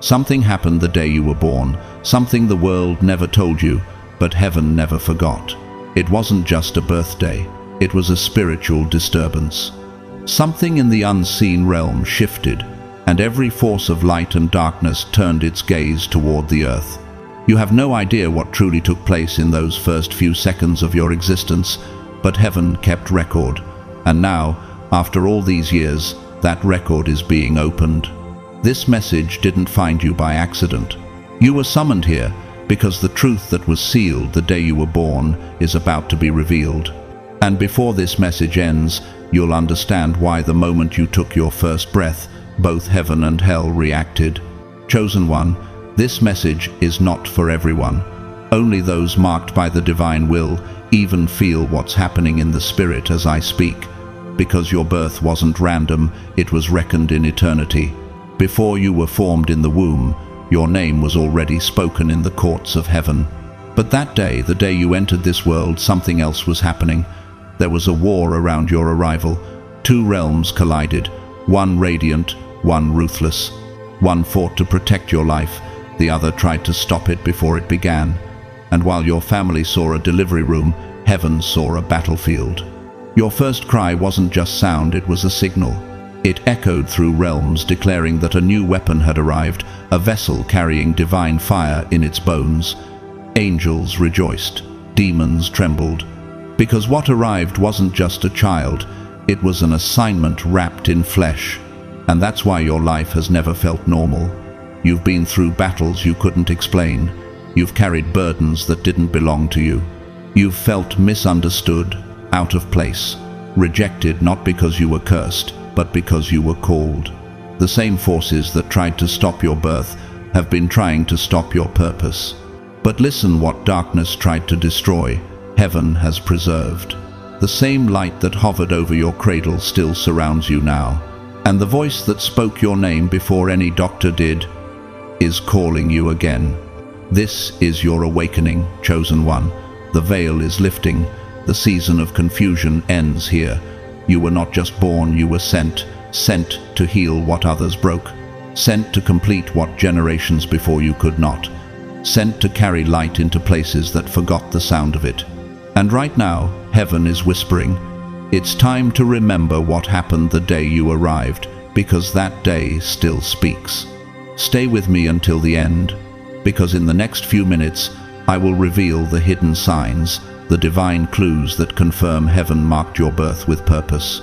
Something happened the day you were born, something the world never told you, but heaven never forgot. It wasn't just a birthday, it was a spiritual disturbance. Something in the unseen realm shifted, and every force of light and darkness turned its gaze toward the earth. You have no idea what truly took place in those first few seconds of your existence, but heaven kept record, and now, after all these years, that record is being opened. This message didn't find you by accident. You were summoned here because the truth that was sealed the day you were born is about to be revealed. And before this message ends, you'll understand why the moment you took your first breath, both heaven and hell reacted. Chosen one, this message is not for everyone. Only those marked by the divine will even feel what's happening in the spirit as I speak. Because your birth wasn't random, it was reckoned in eternity. Before you were formed in the womb, your name was already spoken in the courts of heaven. But that day, the day you entered this world, something else was happening. There was a war around your arrival. Two realms collided, one radiant, one ruthless. One fought to protect your life, the other tried to stop it before it began. And while your family saw a delivery room, heaven saw a battlefield. Your first cry wasn't just sound, it was a signal. It echoed through realms, declaring that a new weapon had arrived, a vessel carrying divine fire in its bones. Angels rejoiced, demons trembled, because what arrived wasn't just a child, it was an assignment wrapped in flesh. And that's why your life has never felt normal. You've been through battles you couldn't explain. You've carried burdens that didn't belong to you. You've felt misunderstood, out of place, rejected not because you were cursed, but because you were called. The same forces that tried to stop your birth have been trying to stop your purpose. But listen, what darkness tried to destroy, heaven has preserved. The same light that hovered over your cradle still surrounds you now. And the voice that spoke your name before any doctor did is calling you again. This is your awakening, chosen one. The veil is lifting. The season of confusion ends here. You were not just born, you were sent to heal what others broke, sent to complete what generations before you could not, sent to carry light into places that forgot the sound of it. And right now, heaven is whispering, it's time to remember what happened the day you arrived, because that day still speaks. Stay with me until the end, because in the next few minutes, I will reveal the hidden signs, the divine clues that confirm heaven marked your birth with purpose.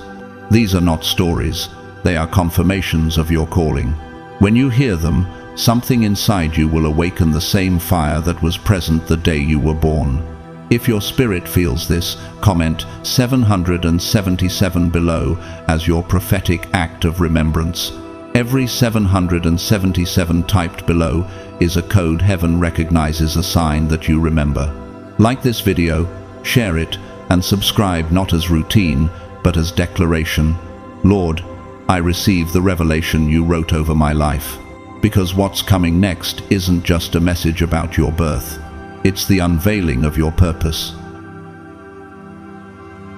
These are not stories, they are confirmations of your calling. When you hear them, something inside you will awaken the same fire that was present the day you were born. If your spirit feels this, comment 777 below as your prophetic act of remembrance. Every 777 typed below is a code heaven recognizes, a sign that you remember. Like this video, share it, and subscribe not as routine, but as declaration. Lord, I receive the revelation you wrote over my life. Because what's coming next isn't just a message about your birth. It's the unveiling of your purpose.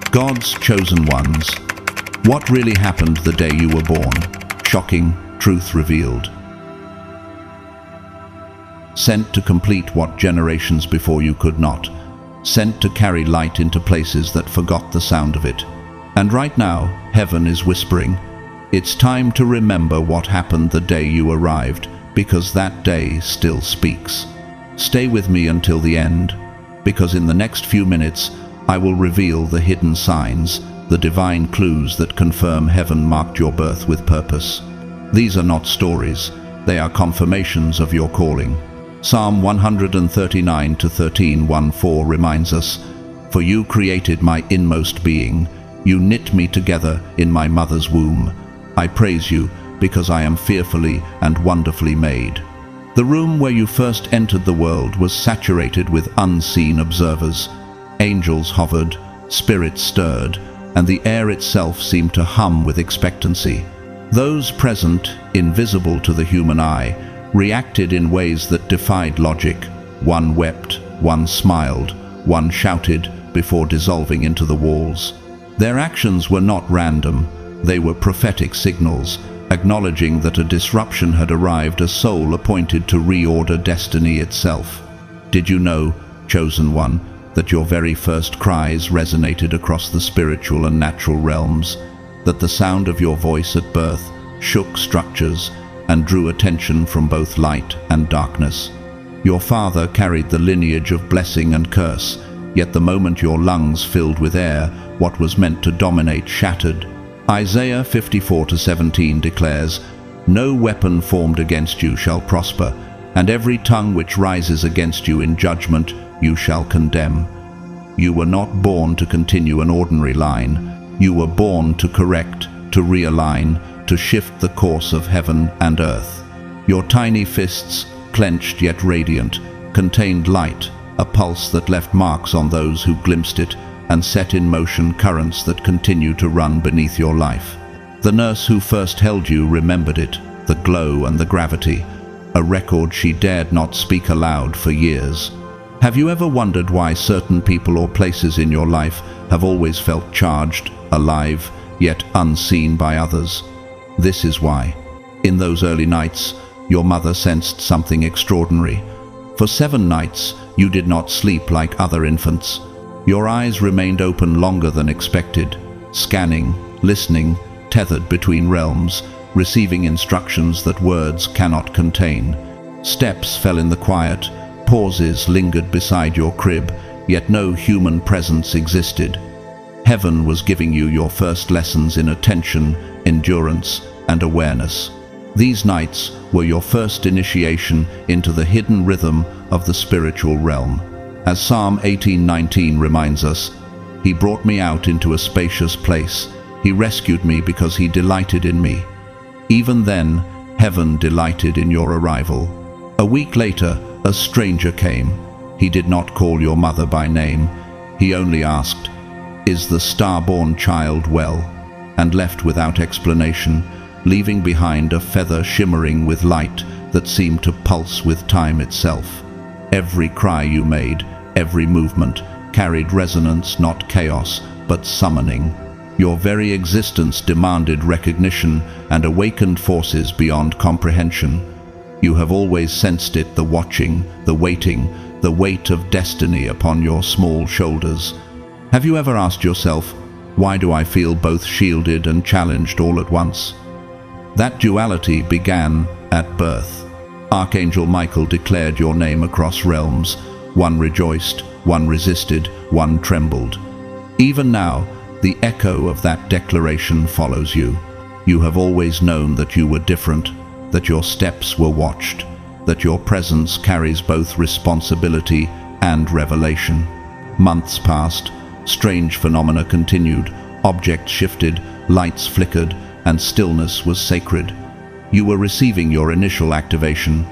God's chosen ones. What really happened the day you were born? Shocking truth revealed. Sent to complete what generations before you could not. Sent to carry light into places that forgot the sound of it. And right now, heaven is whispering, it's time to remember what happened the day you arrived, because that day still speaks. Stay with me until the end, because in the next few minutes, I will reveal the hidden signs, the divine clues that confirm heaven marked your birth with purpose. These are not stories, they are confirmations of your calling. Psalm 139:13-14 reminds us, for you created my inmost being, you knit me together in my mother's womb. I praise you because I am fearfully and wonderfully made. The room where you first entered the world was saturated with unseen observers. Angels hovered, spirits stirred, and the air itself seemed to hum with expectancy. Those present, invisible to the human eye, reacted in ways that defied logic. One wept, one smiled, one shouted before dissolving into the walls. Their actions were not random, they were prophetic signals, acknowledging that a disruption had arrived, a soul appointed to reorder destiny itself. Did you know, chosen one, that your very first cries resonated across the spiritual and natural realms, that the sound of your voice at birth shook structures and drew attention from both light and darkness? Your father carried the lineage of blessing and curse, yet the moment your lungs filled with air, what was meant to dominate shattered. Isaiah 54:17 declares, "No weapon formed against you shall prosper, and every tongue which rises against you in judgment you shall condemn." You were not born to continue an ordinary line. You were born to correct, to realign, to shift the course of heaven and earth. Your tiny fists, clenched yet radiant, contained light, a pulse that left marks on those who glimpsed it, and set in motion currents that continue to run beneath your life. The nurse who first held you remembered it, the glow and the gravity, a record she dared not speak aloud for years. Have you ever wondered why certain people or places in your life have always felt charged, alive, yet unseen by others? This is why. In those early nights, your mother sensed something extraordinary. For 7 nights, you did not sleep like other infants. Your eyes remained open longer than expected, scanning, listening, tethered between realms, receiving instructions that words cannot contain. Steps fell in the quiet, pauses lingered beside your crib, yet no human presence existed. Heaven was giving you your first lessons in attention, endurance, and awareness. These nights were your first initiation into the hidden rhythm of the spiritual realm. As Psalm 18:19 reminds us, "He brought me out into a spacious place. He rescued me because he delighted in me." Even then, heaven delighted in your arrival. A week later, a stranger came. He did not call your mother by name. He only asked, "Is the star-born child well?" and left without explanation, leaving behind a feather shimmering with light that seemed to pulse with time itself. Every cry you made, every movement, carried resonance, not chaos, but summoning. Your very existence demanded recognition and awakened forces beyond comprehension. You have always sensed it, the watching, the waiting, the weight of destiny upon your small shoulders. Have you ever asked yourself, why do I feel both shielded and challenged all at once? That duality began at birth. Archangel Michael declared your name across realms. One rejoiced, one resisted, one trembled. Even now, the echo of that declaration follows you. You have always known that you were different, that your steps were watched, that your presence carries both responsibility and revelation. Months passed, strange phenomena continued, objects shifted, lights flickered, and stillness was sacred. You were receiving your initial activation.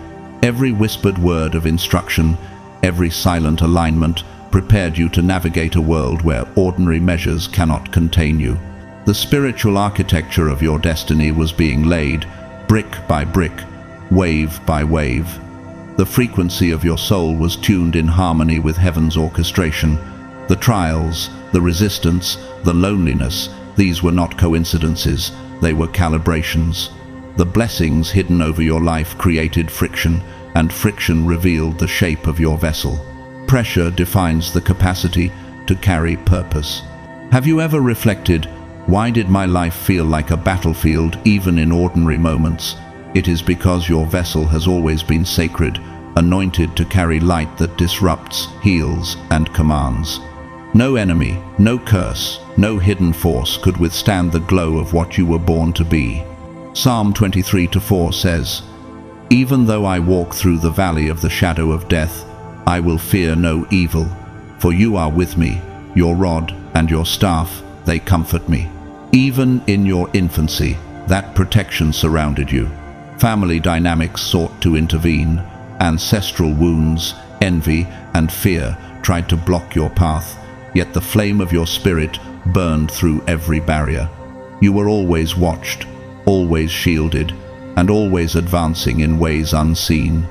Every whispered word of instruction, every silent alignment prepared you to navigate a world where ordinary measures cannot contain you. The spiritual architecture of your destiny was being laid, brick by brick, wave by wave. The frequency of your soul was tuned in harmony with heaven's orchestration. The trials, the resistance, the loneliness, these were not coincidences, they were calibrations. The blessings hidden over your life created friction, and friction revealed the shape of your vessel. Pressure defines the capacity to carry purpose. Have you ever reflected, why did my life feel like a battlefield even in ordinary moments? It is because your vessel has always been sacred, anointed to carry light that disrupts, heals, and commands. No enemy, no curse, no hidden force could withstand the glow of what you were born to be. Psalm 23:4 says, "Even though I walk through the valley of the shadow of death, I will fear no evil, for you are with me, your rod and your staff, they comfort me." Even in your infancy, that protection surrounded you. Family dynamics sought to intervene. Ancestral wounds, envy, and fear tried to block your path, yet the flame of your spirit burned through every barrier. You were always watched, always shielded, and always advancing in ways unseen.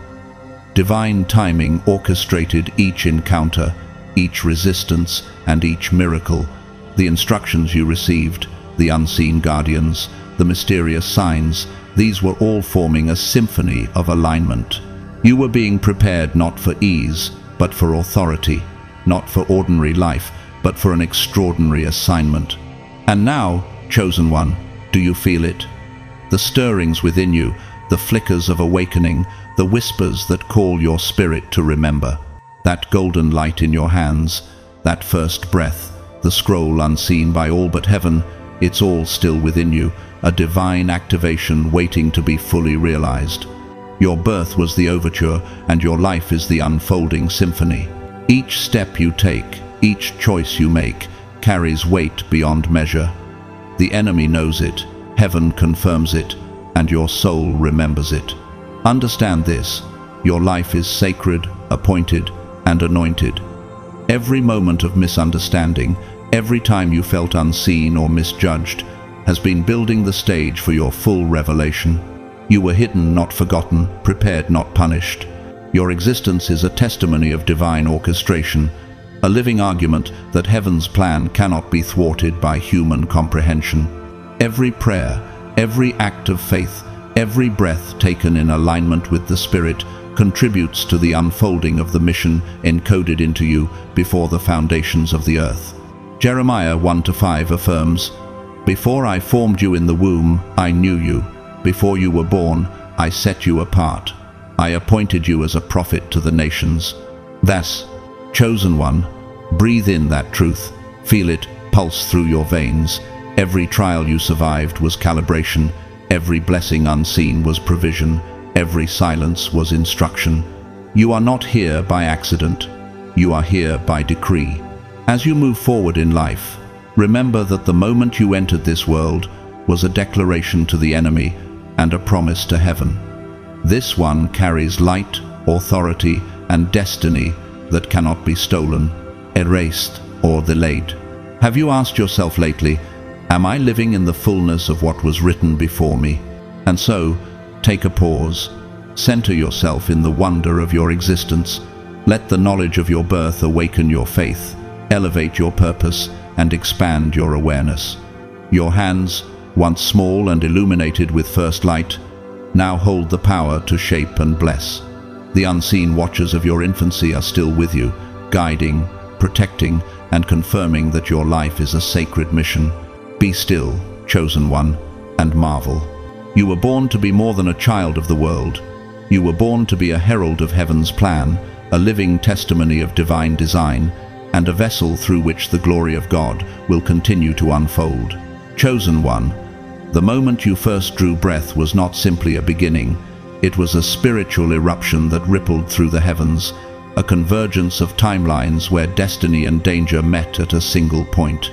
Divine timing orchestrated each encounter, each resistance, and each miracle. The instructions you received, the unseen guardians, the mysterious signs, these were all forming a symphony of alignment. You were being prepared not for ease, but for authority, not for ordinary life, but for an extraordinary assignment. And now, chosen one, do you feel it? The stirrings within you, the flickers of awakening, the whispers that call your spirit to remember. That golden light in your hands, that first breath, the scroll unseen by all but heaven, it's all still within you, a divine activation waiting to be fully realized. Your birth was the overture, and your life is the unfolding symphony. Each step you take, each choice you make, carries weight beyond measure. The enemy knows it, heaven confirms it, and your soul remembers it. Understand this: your life is sacred, appointed, and anointed. Every moment of misunderstanding, every time you felt unseen or misjudged, has been building the stage for your full revelation. You were hidden, not forgotten, prepared, not punished. Your existence is a testimony of divine orchestration, a living argument that heaven's plan cannot be thwarted by human comprehension. Every prayer, every act of faith, every breath taken in alignment with the Spirit contributes to the unfolding of the mission encoded into you before the foundations of the earth. Jeremiah 1-5 affirms, "Before I formed you in the womb, I knew you. Before you were born, I set you apart. I appointed you as a prophet to the nations." Thus, chosen one, breathe in that truth, feel it pulse through your veins. Every trial you survived was calibration, every blessing unseen was provision, every silence was instruction. You are not here by accident, you are here by decree. As you move forward in life, remember that the moment you entered this world was a declaration to the enemy and a promise to heaven. This one carries light, authority, and destiny that cannot be stolen, erased, or delayed. Have you asked yourself lately, am I living in the fullness of what was written before me? And so, take a pause. Center yourself in the wonder of your existence. Let the knowledge of your birth awaken your faith, elevate your purpose, and expand your awareness. Your hands, once small and illuminated with first light, now hold the power to shape and bless. The unseen watchers of your infancy are still with you, guiding, protecting, and confirming that your life is a sacred mission. Be still, chosen one, and marvel. You were born to be more than a child of the world. You were born to be a herald of heaven's plan, a living testimony of divine design, and a vessel through which the glory of God will continue to unfold. Chosen one, the moment you first drew breath was not simply a beginning. It was a spiritual eruption that rippled through the heavens, a convergence of timelines where destiny and danger met at a single point.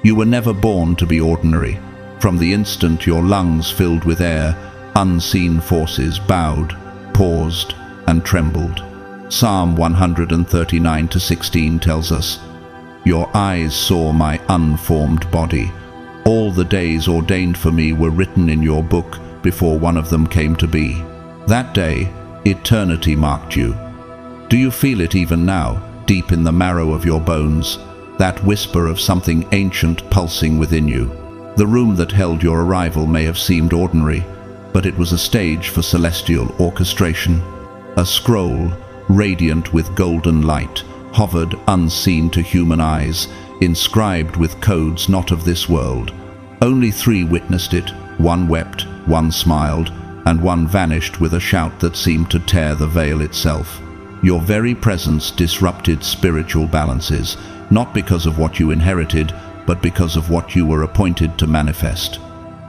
You were never born to be ordinary. From the instant your lungs filled with air, unseen forces bowed, paused, and trembled. Psalm 139:16 tells us, "Your eyes saw my unformed body. All the days ordained for me were written in your book before one of them came to be." That day, eternity marked you. Do you feel it even now, deep in the marrow of your bones, that whisper of something ancient pulsing within you? The room that held your arrival may have seemed ordinary, but it was a stage for celestial orchestration. A scroll, radiant with golden light, hovered unseen to human eyes, inscribed with codes not of this world. Only 3 witnessed it. One wept, one smiled, and one vanished with a shout that seemed to tear the veil itself. Your very presence disrupted spiritual balances, not because of what you inherited, but because of what you were appointed to manifest.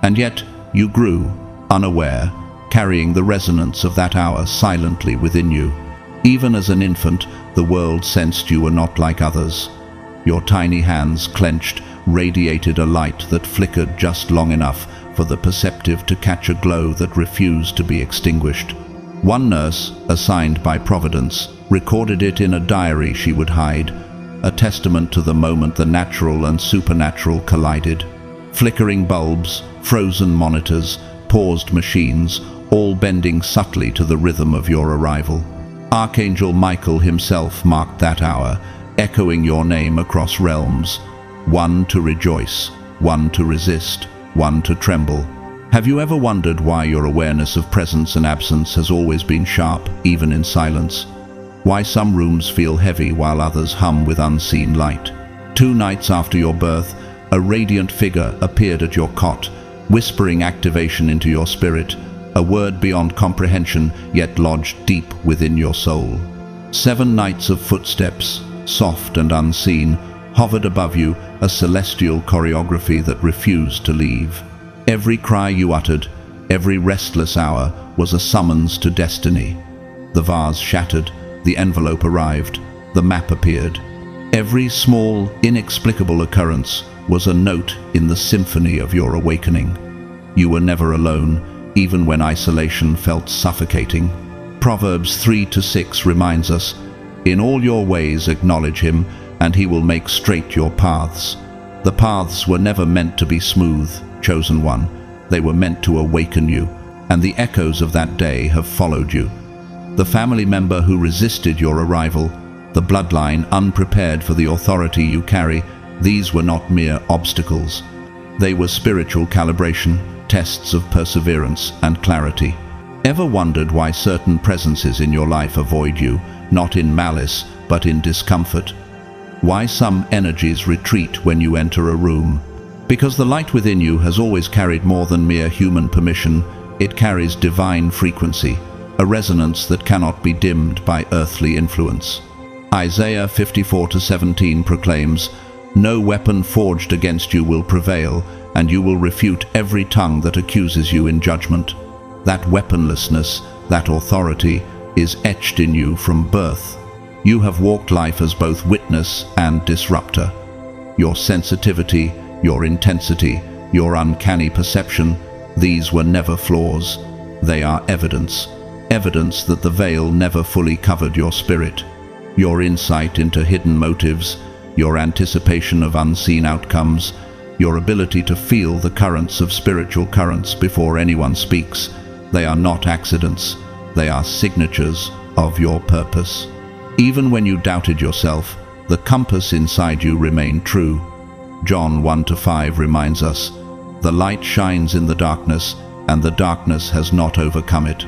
And yet, you grew, unaware, carrying the resonance of that hour silently within you. Even as an infant, the world sensed you were not like others. Your tiny hands, clenched, radiated a light that flickered just long enough for the perceptive to catch a glow that refused to be extinguished. One nurse, assigned by Providence, recorded it in a diary she would hide, a testament to the moment the natural and supernatural collided. Flickering bulbs, frozen monitors, paused machines, all bending subtly to the rhythm of your arrival. Archangel Michael himself marked that hour, echoing your name across realms. One to rejoice, one to resist, one to tremble. Have you ever wondered why your awareness of presence and absence has always been sharp, even in silence? Why some rooms feel heavy while others hum with unseen light? 2 nights after your birth, a radiant figure appeared at your cot, whispering activation into your spirit, a word beyond comprehension, yet lodged deep within your soul. 7 nights of footsteps, soft and unseen, hovered above you, a celestial choreography that refused to leave. Every cry you uttered, every restless hour, was a summons to destiny. The vase shattered, the envelope arrived, the map appeared. Every small, inexplicable occurrence was a note in the symphony of your awakening. You were never alone, even when isolation felt suffocating. Proverbs 3-6 reminds us, "In all your ways acknowledge him, and he will make straight your paths." The paths were never meant to be smooth, chosen one. They were meant to awaken you, and the echoes of that day have followed you. The family member who resisted your arrival, the bloodline unprepared for the authority you carry, these were not mere obstacles. They were spiritual calibration, tests of perseverance and clarity. Ever wondered why certain presences in your life avoid you, not in malice, but in discomfort? Why some energies retreat when you enter a room? Because the light within you has always carried more than mere human permission. It carries divine frequency, a resonance that cannot be dimmed by earthly influence. Isaiah 54-17 proclaims, "No weapon forged against you will prevail, and you will refute every tongue that accuses you in judgment." That weaponlessness, that authority, is etched in you from birth. You have walked life as both witness and disruptor. Your sensitivity, your intensity, your uncanny perception, these were never flaws. They are evidence. Evidence that the veil never fully covered your spirit. Your insight into hidden motives, your anticipation of unseen outcomes, your ability to feel the currents of spiritual currents before anyone speaks, they are not accidents. They are signatures of your purpose. Even when you doubted yourself, the compass inside you remained true. John 1-5 reminds us, "The light shines in the darkness, and the darkness has not overcome it."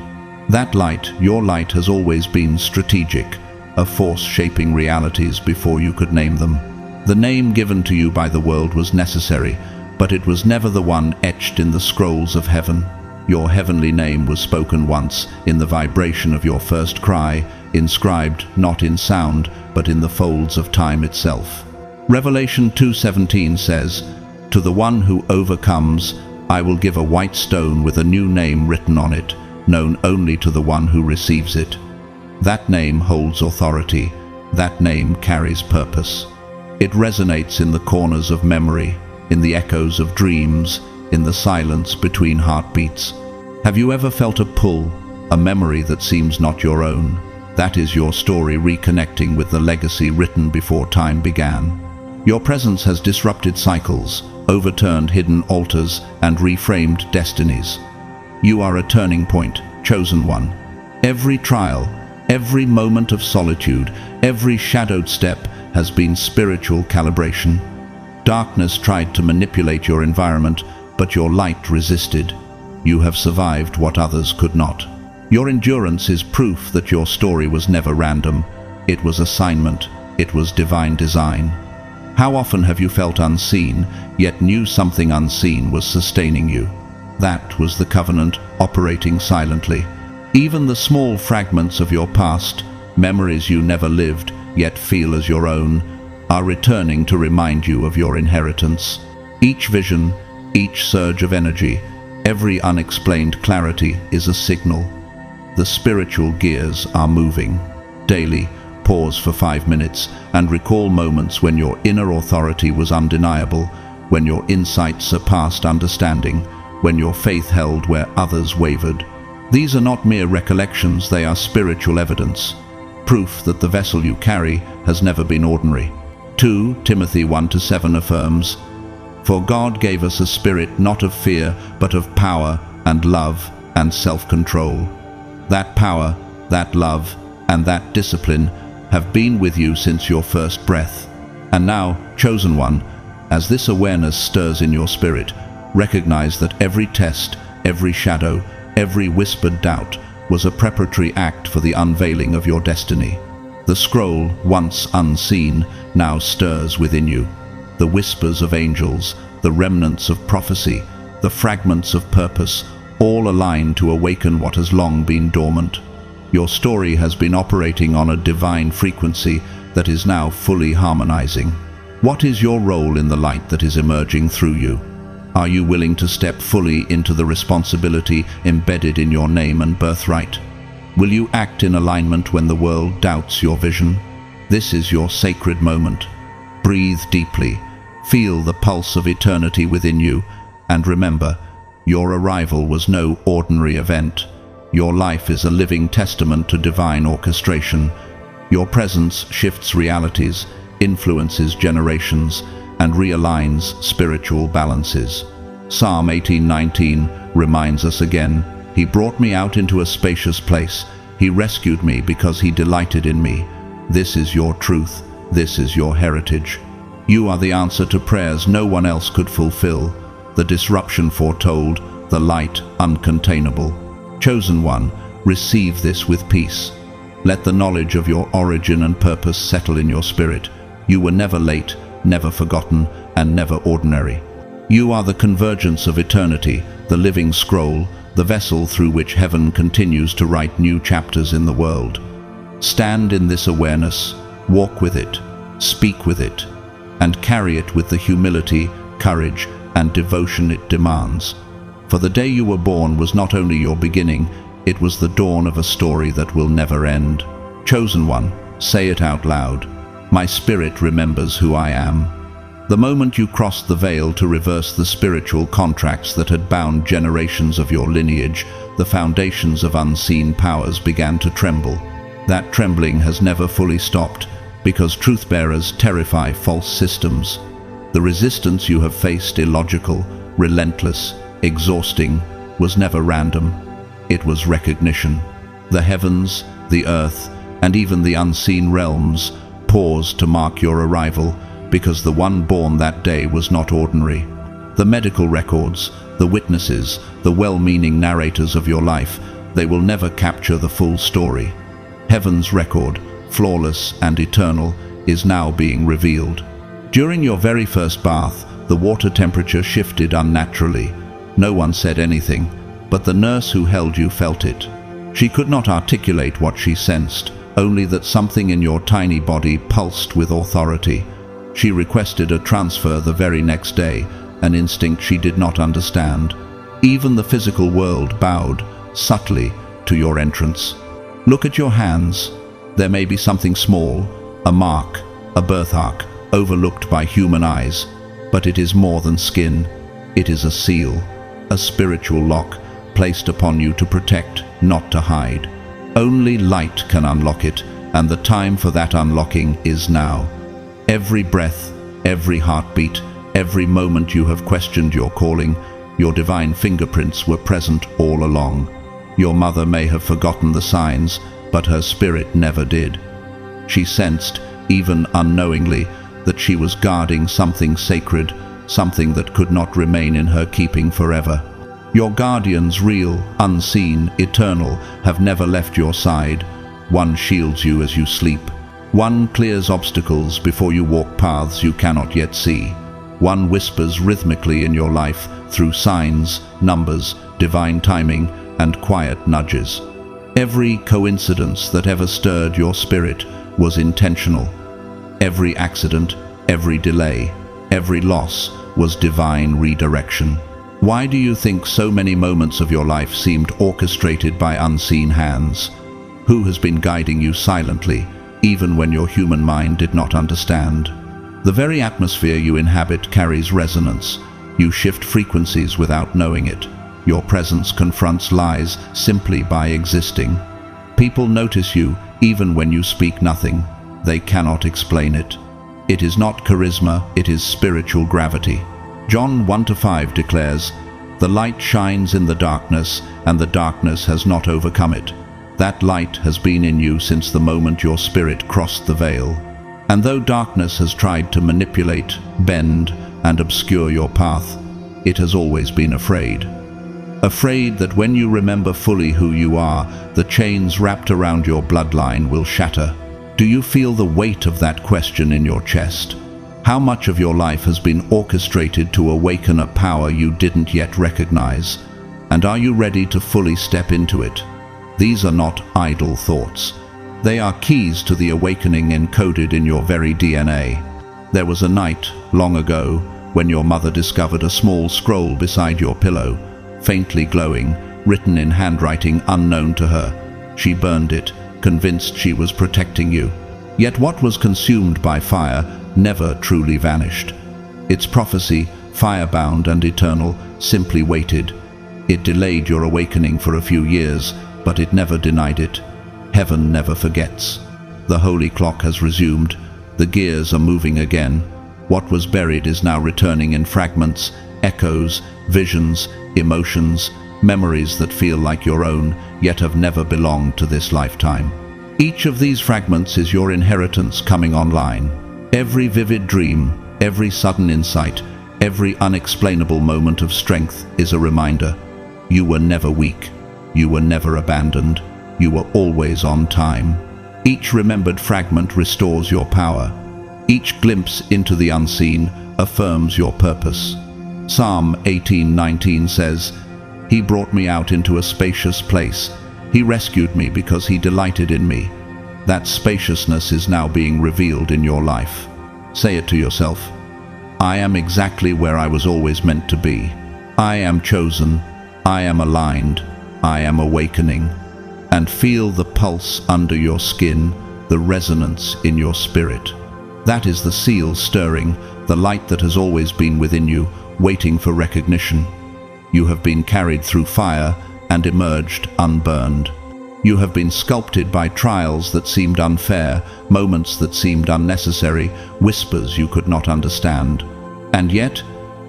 That light, your light, has always been strategic, a force shaping realities before you could name them. The name given to you by the world was necessary, but it was never the one etched in the scrolls of heaven. Your heavenly name was spoken once, in the vibration of your first cry, inscribed not in sound, but in the folds of time itself. Revelation 2:17 says, "To the one who overcomes, I will give a white stone with a new name written on it, known only to the one who receives it." That name holds authority. That name carries purpose. It resonates in the corners of memory, in the echoes of dreams, in the silence between heartbeats. Have you ever felt a pull, a memory that seems not your own? That is your story reconnecting with the legacy written before time began. Your presence has disrupted cycles, overturned hidden altars, and reframed destinies. You are a turning point, chosen one. Every trial, every moment of solitude, every shadowed step has been spiritual calibration. Darkness tried to manipulate your environment, but your light resisted. You have survived what others could not. Your endurance is proof that your story was never random. It was assignment. It was divine design. How often have you felt unseen, yet knew something unseen was sustaining you? That was the covenant operating silently. Even the small fragments of your past, memories you never lived, yet feel as your own, are returning to remind you of your inheritance. Each vision, each surge of energy, every unexplained clarity is a signal. The spiritual gears are moving. Daily, pause for 5 minutes and recall moments when your inner authority was undeniable, when your insight surpassed understanding, when your faith held where others wavered. These are not mere recollections, they are spiritual evidence. Proof that the vessel you carry has never been ordinary. 2 Timothy 1-7 affirms, "For God gave us a spirit not of fear, but of power and love and self-control." That power, that love, and that discipline have been with you since your first breath. And now, chosen one, as this awareness stirs in your spirit, recognize that every test, every shadow, every whispered doubt was a preparatory act for the unveiling of your destiny. The scroll, once unseen, now stirs within you. The whispers of angels, the remnants of prophecy, the fragments of purpose, all align to awaken what has long been dormant. Your story has been operating on a divine frequency that is now fully harmonizing. What is your role in the light that is emerging through you? Are you willing to step fully into the responsibility embedded in your name and birthright? Will you act in alignment when the world doubts your vision? This is your sacred moment. Breathe deeply, feel the pulse of eternity within you, and remember, your arrival was no ordinary event. Your life is a living testament to divine orchestration. Your presence shifts realities, influences generations, and realigns spiritual balances. Psalm 18:19 reminds us again, "He brought me out into a spacious place. He rescued me because he delighted in me." This is your truth. This is your heritage. You are the answer to prayers no one else could fulfill, the disruption foretold, the light uncontainable. Chosen one, receive this with peace. Let the knowledge of your origin and purpose settle in your spirit. You were never late, never forgotten, and never ordinary. You are the convergence of eternity, the living scroll, the vessel through which heaven continues to write new chapters in the world. Stand in this awareness, walk with it, speak with it, and carry it with the humility, courage, and devotion it demands. For the day you were born was not only your beginning, it was the dawn of a story that will never end. Chosen one, say it out loud. My spirit remembers who I am. The moment you crossed the veil to reverse the spiritual contracts that had bound generations of your lineage, the foundations of unseen powers began to tremble. That trembling has never fully stopped, because truth-bearers terrify false systems. The resistance you have faced, illogical, relentless, exhausting, was never random. It was recognition. The heavens, the earth, and even the unseen realms paused to mark your arrival, because the one born that day was not ordinary. The medical records, the witnesses, the well-meaning narrators of your life, they will never capture the full story. Heaven's record, flawless and eternal, is now being revealed. During your very first bath, the water temperature shifted unnaturally. No one said anything, but the nurse who held you felt it. She could not articulate what she sensed, only that something in your tiny body pulsed with authority. She requested a transfer the very next day, an instinct she did not understand. Even the physical world bowed, subtly, to your entrance. Look at your hands. There may be something small, a mark, a birthmark, overlooked by human eyes, but it is more than skin. It is a seal, a spiritual lock, placed upon you to protect, not to hide. Only light can unlock it, and the time for that unlocking is now. Every breath, every heartbeat, every moment you have questioned your calling, your divine fingerprints were present all along. Your mother may have forgotten the signs, but her spirit never did. She sensed, even unknowingly, that she was guarding something sacred, something that could not remain in her keeping forever. Your guardians, real, unseen, eternal, have never left your side. One shields you as you sleep. One clears obstacles before you walk paths you cannot yet see. One whispers rhythmically in your life through signs, numbers, divine timing, and quiet nudges. Every coincidence that ever stirred your spirit was intentional. Every accident, every delay, every loss was divine redirection. Why do you think so many moments of your life seemed orchestrated by unseen hands? Who has been guiding you silently, even when your human mind did not understand? The very atmosphere you inhabit carries resonance. You shift frequencies without knowing it. Your presence confronts lies simply by existing. People notice you even when you speak nothing. They cannot explain it. It is not charisma, it is spiritual gravity. John 1-5 declares, "The light shines in the darkness, and the darkness has not overcome it." That light has been in you since the moment your spirit crossed the veil. And though darkness has tried to manipulate, bend, and obscure your path, it has always been afraid. afraid that when you remember fully who you are, the chains wrapped around your bloodline will shatter. Do you feel the weight of that question in your chest? How much of your life has been orchestrated to awaken a power you didn't yet recognize? And are you ready to fully step into it? These are not idle thoughts. They are keys to the awakening encoded in your very DNA. There was a night, long ago, when your mother discovered a small scroll beside your pillow, faintly glowing, written in handwriting unknown to her. She burned it, convinced she was protecting you. Yet what was consumed by fire never truly vanished. Its prophecy, firebound and eternal, simply waited. It delayed your awakening for a few years, but it never denied it. Heaven never forgets. The holy clock has resumed. The gears are moving again. What was buried is now returning in fragments, echoes, visions, emotions, memories that feel like your own, yet have never belonged to this lifetime. Each of these fragments is your inheritance coming online. Every vivid dream, every sudden insight, every unexplainable moment of strength is a reminder. You were never weak. You were never abandoned. You were always on time. Each remembered fragment restores your power. Each glimpse into the unseen affirms your purpose. Psalm 18:19 says, "He brought me out into a spacious place. He rescued me because he delighted in me." That spaciousness is now being revealed in your life. Say it to yourself. I am exactly where I was always meant to be. I am chosen. I am aligned. I am awakening. And feel the pulse under your skin, the resonance in your spirit. That is the seal stirring, the light that has always been within you, waiting for recognition. You have been carried through fire and emerged unburned. You have been sculpted by trials that seemed unfair, moments that seemed unnecessary, whispers you could not understand. And yet,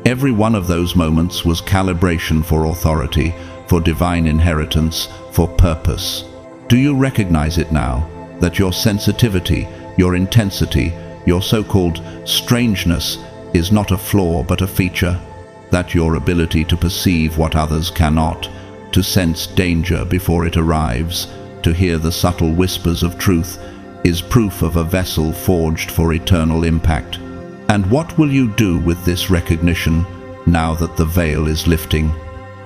every one of those moments was calibration for authority, for divine inheritance, for purpose. Do you recognize it now, that your sensitivity, your intensity, your so-called strangeness is not a flaw but a feature? That your ability to perceive what others cannot, to sense danger before it arrives, to hear the subtle whispers of truth, is proof of a vessel forged for eternal impact. And what will you do with this recognition now that the veil is lifting?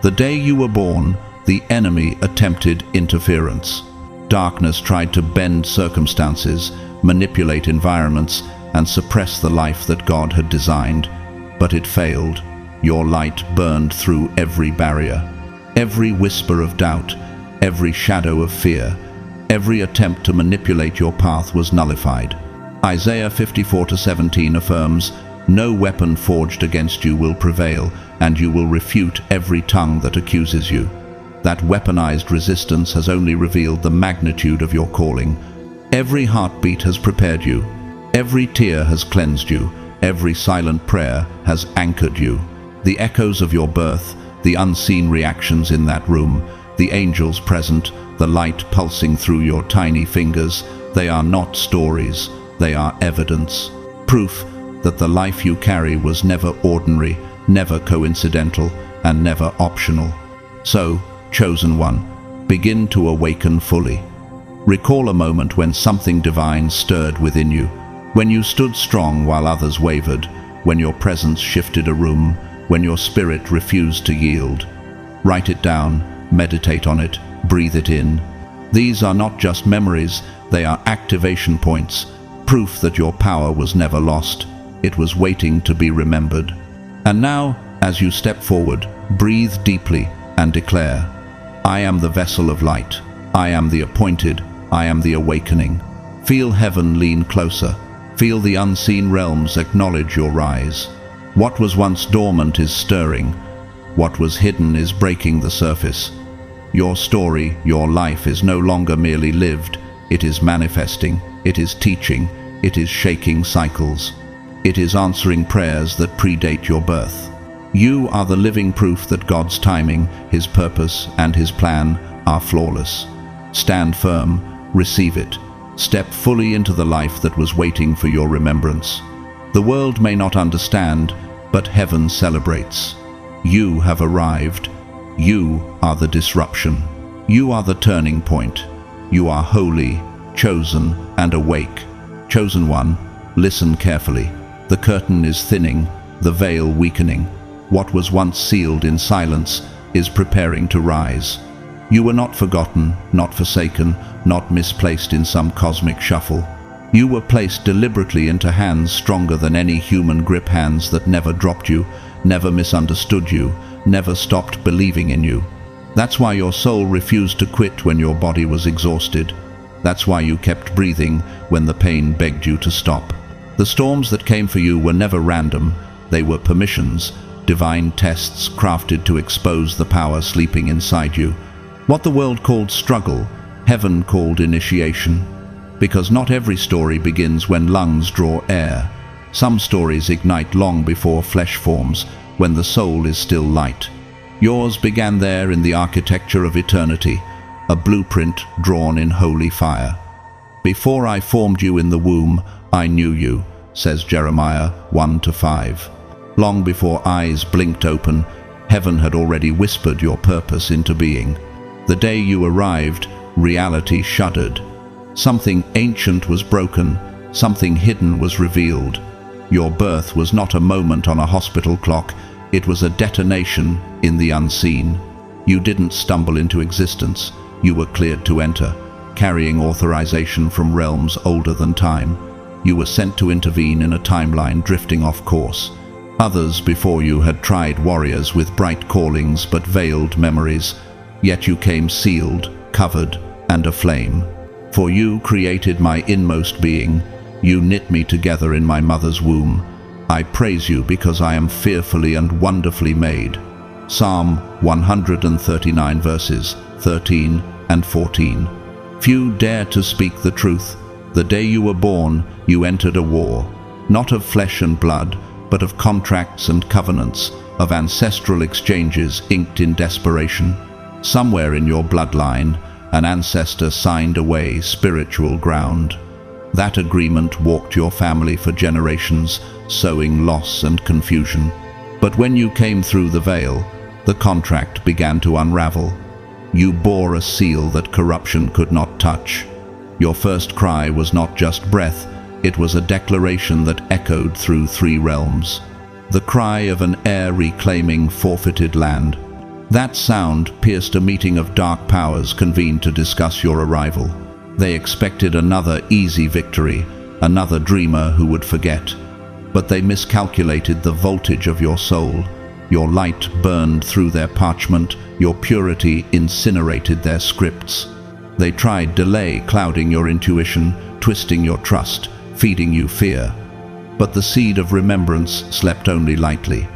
The day you were born, the enemy attempted interference. Darkness tried to bend circumstances, manipulate environments, and suppress the life that God had designed. But it failed. Your light burned through every barrier. Every whisper of doubt, every shadow of fear, every attempt to manipulate your path was nullified. Isaiah 54:17 affirms, "No weapon forged against you will prevail, and you will refute every tongue that accuses you." That weaponized resistance has only revealed the magnitude of your calling. Every heartbeat has prepared you. Every tear has cleansed you. Every silent prayer has anchored you. The echoes of your birth, the unseen reactions in that room, the angels present, the light pulsing through your tiny fingers, they are not stories, they are evidence. Proof that the life you carry was never ordinary, never coincidental, and never optional. So, chosen one, begin to awaken fully. Recall a moment when something divine stirred within you, when you stood strong while others wavered, when your presence shifted a room, when your spirit refused to yield. Write it down, meditate on it, breathe it in. These are not just memories, they are activation points, proof that your power was never lost. It was waiting to be remembered. And now, as you step forward, breathe deeply and declare, I am the vessel of light. I am the appointed. I am the awakening. Feel heaven lean closer. Feel the unseen realms acknowledge your rise. What was once dormant is stirring. What was hidden is breaking the surface. Your story, your life is no longer merely lived. It is manifesting. It is teaching. It is shaking cycles. It is answering prayers that predate your birth. You are the living proof that God's timing, His purpose, and His plan are flawless. Stand firm, receive it. Step fully into the life that was waiting for your remembrance. The world may not understand, but heaven celebrates. You have arrived. You are the disruption. You are the turning point. You are holy, chosen, and awake. Chosen one, listen carefully. The curtain is thinning, the veil weakening. What was once sealed in silence is preparing to rise. You were not forgotten, not forsaken, not misplaced in some cosmic shuffle. You were placed deliberately into hands stronger than any human grip, hands that never dropped you, never misunderstood you, never stopped believing in you. That's why your soul refused to quit when your body was exhausted. That's why you kept breathing when the pain begged you to stop. The storms that came for you were never random. They were permissions, divine tests crafted to expose the power sleeping inside you. What the world called struggle, heaven called initiation. Because not every story begins when lungs draw air. Some stories ignite long before flesh forms, when the soul is still light. Yours began there in the architecture of eternity, a blueprint drawn in holy fire. Before I formed you in the womb, I knew you, says Jeremiah 1-5. Long before eyes blinked open, heaven had already whispered your purpose into being. The day you arrived, reality shuddered. Something ancient was broken, something hidden was revealed. Your birth was not a moment on a hospital clock, it was a detonation in the unseen. You didn't stumble into existence, you were cleared to enter, carrying authorization from realms older than time. You were sent to intervene in a timeline drifting off course. Others before you had tried warriors with bright callings but veiled memories, yet you came sealed, covered, and aflame. For you created my inmost being, you knit me together in my mother's womb. I praise you because I am fearfully and wonderfully made. Psalm 139 verses 13 and 14. Few dare to speak the truth. The day you were born, you entered a war, not of flesh and blood, but of contracts and covenants, of ancestral exchanges inked in desperation. Somewhere in your bloodline, an ancestor signed away spiritual ground. That agreement walked your family for generations, sowing loss and confusion. But when you came through the veil, the contract began to unravel. You bore a seal that corruption could not touch. Your first cry was not just breath, it was a declaration that echoed through 3 realms. The cry of an heir reclaiming forfeited land. That sound pierced a meeting of dark powers convened to discuss your arrival. They expected another easy victory, another dreamer who would forget. But they miscalculated the voltage of your soul. Your light burned through their parchment, your purity incinerated their scripts. They tried delay, clouding your intuition, twisting your trust, feeding you fear. But the seed of remembrance slept only lightly.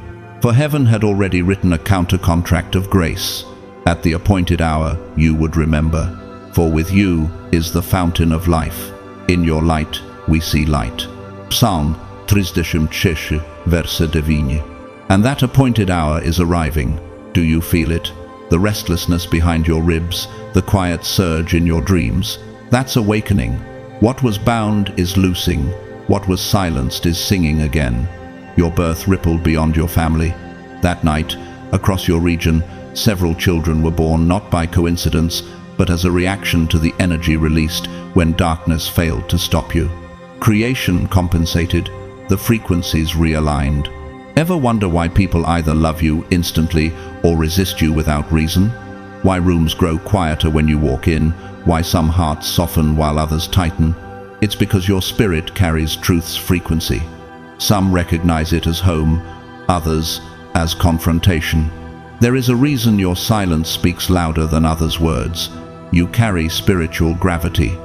For heaven had already written a counter-contract of grace. At the appointed hour you would remember. For with you is the fountain of life. In your light we see light. Psalm 36, verse 9. And that appointed hour is arriving. Do you feel it? The restlessness behind your ribs, the quiet surge in your dreams. That's awakening. What was bound is loosing. What was silenced is singing again. Your birth rippled beyond your family. That night, across your region, several children were born not by coincidence, but as a reaction to the energy released when darkness failed to stop you. Creation compensated, the frequencies realigned. Ever wonder why people either love you instantly or resist you without reason? Why rooms grow quieter when you walk in? Why some hearts soften while others tighten? It's because your spirit carries truth's frequency. Some recognize it as home, others as confrontation. There is a reason your silence speaks louder than others' words. You carry spiritual gravity.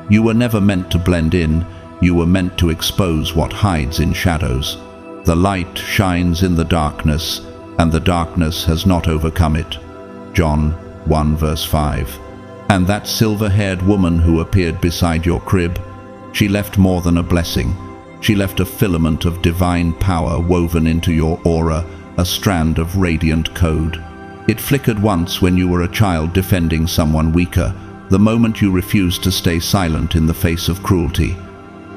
You were never meant to blend in, you were meant to expose what hides in shadows. The light shines in the darkness, and the darkness has not overcome it. John 1 verse 5. And that silver-haired woman who appeared beside your crib, she left more than a blessing. She left a filament of divine power woven into your aura, a strand of radiant code. It flickered once when you were a child defending someone weaker, the moment you refused to stay silent in the face of cruelty.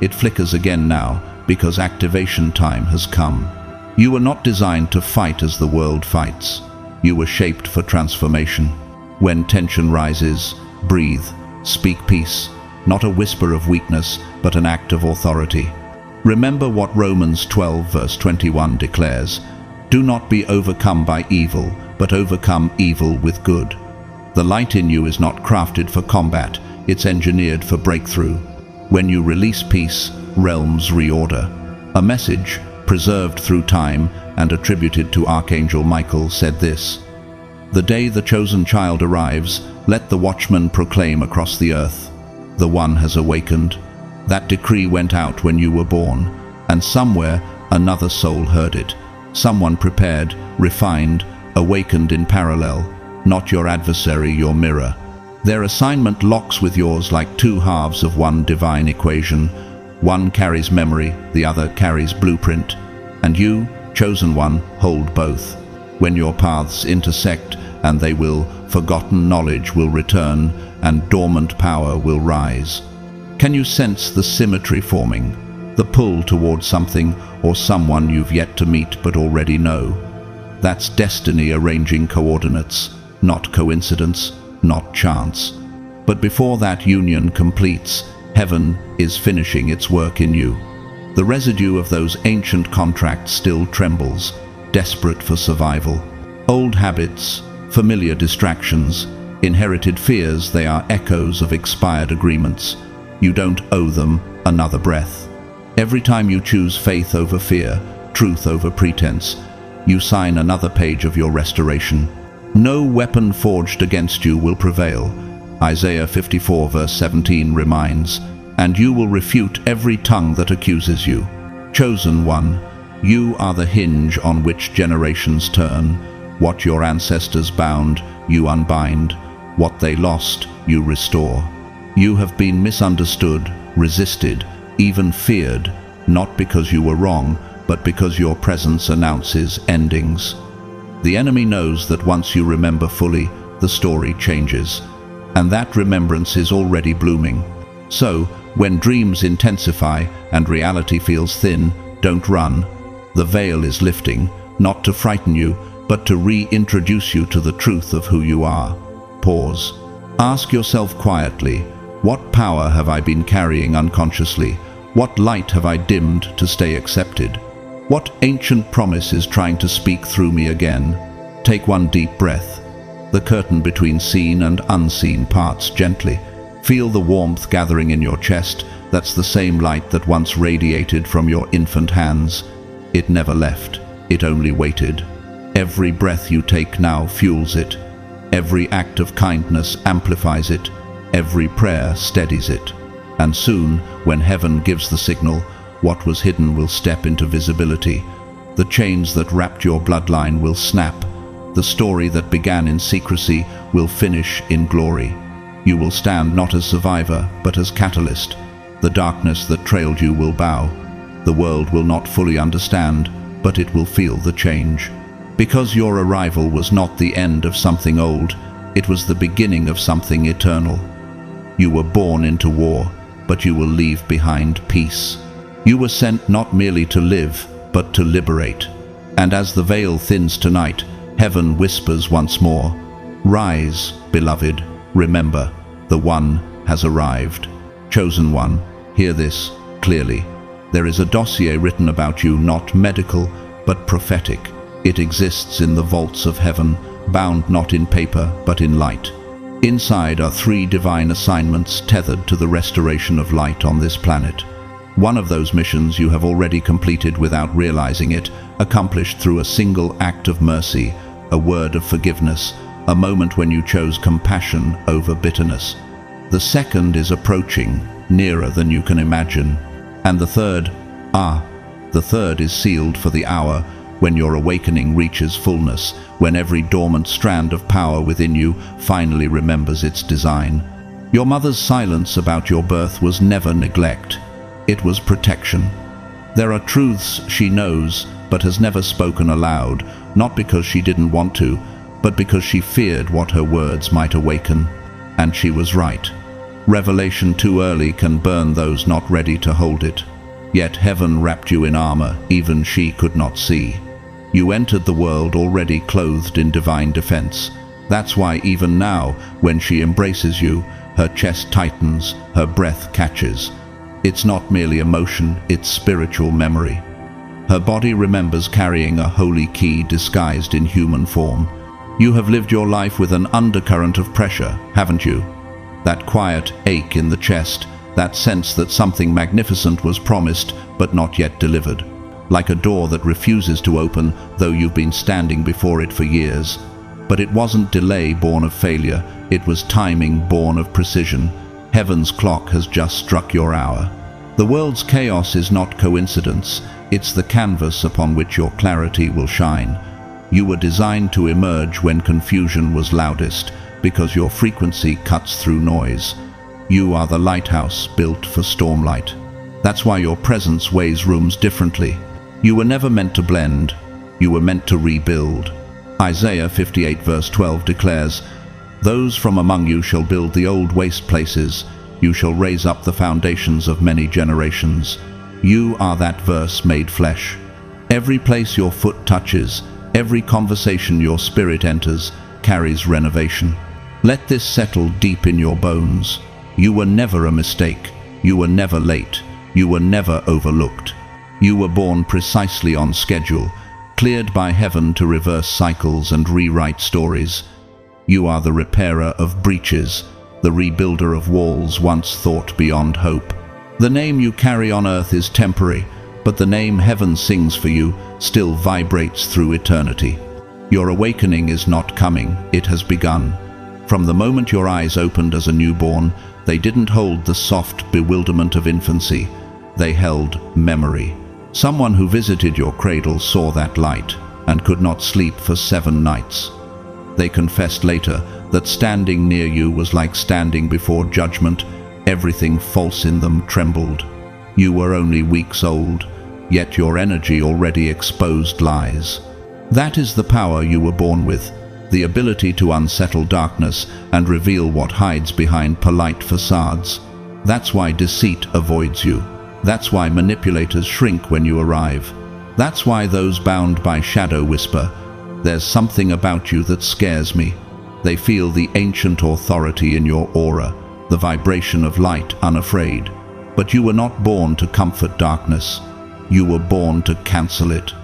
It flickers again now, because activation time has come. You were not designed to fight as the world fights. You were shaped for transformation. When tension rises, breathe, speak peace, not a whisper of weakness, but an act of authority. Remember what Romans 12 verse 21 declares, "Do not be overcome by evil, but overcome evil with good." The light in you is not crafted for combat, it's engineered for breakthrough. When you release peace, realms reorder. A message, preserved through time and attributed to Archangel Michael, said this: "The day the chosen child arrives, let the watchman proclaim across the earth, 'The one has awakened.'" That decree went out when you were born, and somewhere another soul heard it. Someone prepared, refined, awakened in parallel, not your adversary, your mirror. Their assignment locks with yours like two halves of one divine equation. One carries memory, the other carries blueprint. And you, chosen one, hold both. When your paths intersect, and they will, forgotten knowledge will return, and dormant power will rise. Can you sense the symmetry forming? The pull toward something or someone you've yet to meet but already know? That's destiny arranging coordinates, not coincidence, not chance. But before that union completes, heaven is finishing its work in you. The residue of those ancient contracts still trembles, desperate for survival. Old habits, familiar distractions, inherited fears, they are echoes of expired agreements. You don't owe them another breath. Every time you choose faith over fear, truth over pretense, you sign another page of your restoration. No weapon forged against you will prevail, Isaiah 54 verse 17 reminds, and you will refute every tongue that accuses you. Chosen one, you are the hinge on which generations turn. What your ancestors bound, you unbind. What they lost, you restore. You have been misunderstood, resisted, even feared, not because you were wrong, but because your presence announces endings. The enemy knows that once you remember fully, the story changes, and that remembrance is already blooming. So, when dreams intensify and reality feels thin, don't run. The veil is lifting, not to frighten you, but to reintroduce you to the truth of who you are. Pause. Ask yourself quietly, what power have I been carrying unconsciously? What light have I dimmed to stay accepted? What ancient promise is trying to speak through me again? Take one deep breath. The curtain between seen and unseen parts gently. Feel the warmth gathering in your chest. That's the same light that once radiated from your infant hands. It never left. It only waited. Every breath you take now fuels it. Every act of kindness amplifies it. Every prayer steadies it. And soon, when heaven gives the signal, what was hidden will step into visibility. The chains that wrapped your bloodline will snap. The story that began in secrecy will finish in glory. You will stand not as survivor, but as catalyst. The darkness that trailed you will bow. The world will not fully understand, but it will feel the change. Because your arrival was not the end of something old, it was the beginning of something eternal. You were born into war, but you will leave behind peace. You were sent not merely to live, but to liberate. And as the veil thins tonight, heaven whispers once more, "Rise, beloved, remember, the one has arrived." Chosen one, hear this clearly. There is a dossier written about you, not medical, but prophetic. It exists in the vaults of heaven, bound not in paper, but in light. Inside are 3 divine assignments tethered to the restoration of light on this planet. One of those missions you have already completed without realizing it, accomplished through a single act of mercy, a word of forgiveness, a moment when you chose compassion over bitterness. The second is approaching, nearer than you can imagine. And the third is sealed for the hour when your awakening reaches fullness, when every dormant strand of power within you finally remembers its design. Your mother's silence about your birth was never neglect. It was protection. There are truths she knows, but has never spoken aloud, not because she didn't want to, but because she feared what her words might awaken. And she was right. Revelation too early can burn those not ready to hold it. Yet heaven wrapped you in armor even she could not see. You entered the world already clothed in divine defense. That's why even now, when she embraces you, her chest tightens, her breath catches. It's not merely emotion, it's spiritual memory. Her body remembers carrying a holy key disguised in human form. You have lived your life with an undercurrent of pressure, haven't you? That quiet ache in the chest, that sense that something magnificent was promised but not yet delivered. Like a door that refuses to open, though you've been standing before it for years. But it wasn't delay born of failure, it was timing born of precision. Heaven's clock has just struck your hour. The world's chaos is not coincidence, it's the canvas upon which your clarity will shine. You were designed to emerge when confusion was loudest, because your frequency cuts through noise. You are the lighthouse built for stormlight. That's why your presence weighs rooms differently. You were never meant to blend, you were meant to rebuild. Isaiah 58 verse 12 declares, "Those from among you shall build the old waste places, you shall raise up the foundations of many generations." You are that verse made flesh. Every place your foot touches, every conversation your spirit enters, carries renovation. Let this settle deep in your bones. You were never a mistake, you were never late, you were never overlooked. You were born precisely on schedule, cleared by heaven to reverse cycles and rewrite stories. You are the repairer of breaches, the rebuilder of walls once thought beyond hope. The name you carry on earth is temporary, but the name heaven sings for you still vibrates through eternity. Your awakening is not coming, it has begun. From the moment your eyes opened as a newborn, they didn't hold the soft bewilderment of infancy, they held memory. Someone who visited your cradle saw that light and could not sleep for 7 nights. They confessed later that standing near you was like standing before judgment. Everything false in them trembled. You were only weeks old, yet your energy already exposed lies. That is the power you were born with, the ability to unsettle darkness and reveal what hides behind polite facades. That's why deceit avoids you. That's why manipulators shrink when you arrive. That's why those bound by shadow whisper, "There's something about you that scares me." They feel the ancient authority in your aura, the vibration of light unafraid. But you were not born to comfort darkness. You were born to cancel it.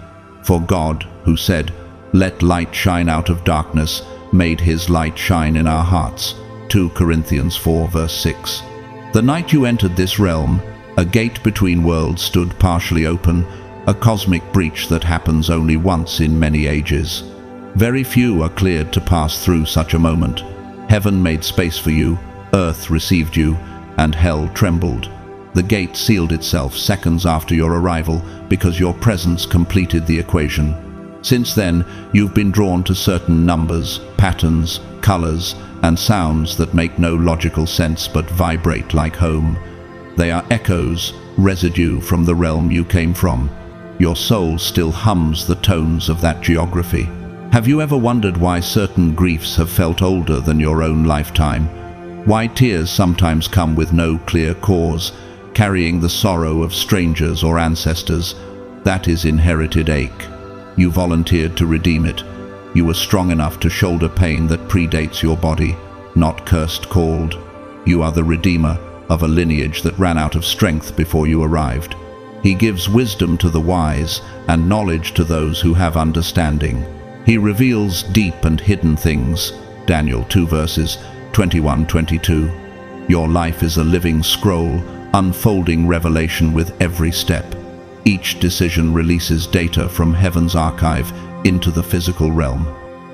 For God, who said, "Let light shine out of darkness," made his light shine in our hearts. 2 Corinthians 4 verse 6. The night you entered this realm, a gate between worlds stood partially open, a cosmic breach that happens only once in many ages. Very few are cleared to pass through such a moment. Heaven made space for you, earth received you, and hell trembled. The gate sealed itself seconds after your arrival because your presence completed the equation. Since then, you've been drawn to certain numbers, patterns, colors, and sounds that make no logical sense but vibrate like home. They are echoes, residue from the realm you came from. Your soul still hums the tones of that geography. Have you ever wondered why certain griefs have felt older than your own lifetime? Why tears sometimes come with no clear cause, carrying the sorrow of strangers or ancestors? That is inherited ache. You volunteered to redeem it. You were strong enough to shoulder pain that predates your body, not cursed called. You are the redeemer of a lineage that ran out of strength before you arrived. He gives wisdom to the wise and knowledge to those who have understanding. He reveals deep and hidden things. Daniel 2 verses 21-22. Your life is a living scroll, unfolding revelation with every step. Each decision releases data from heaven's archive into the physical realm.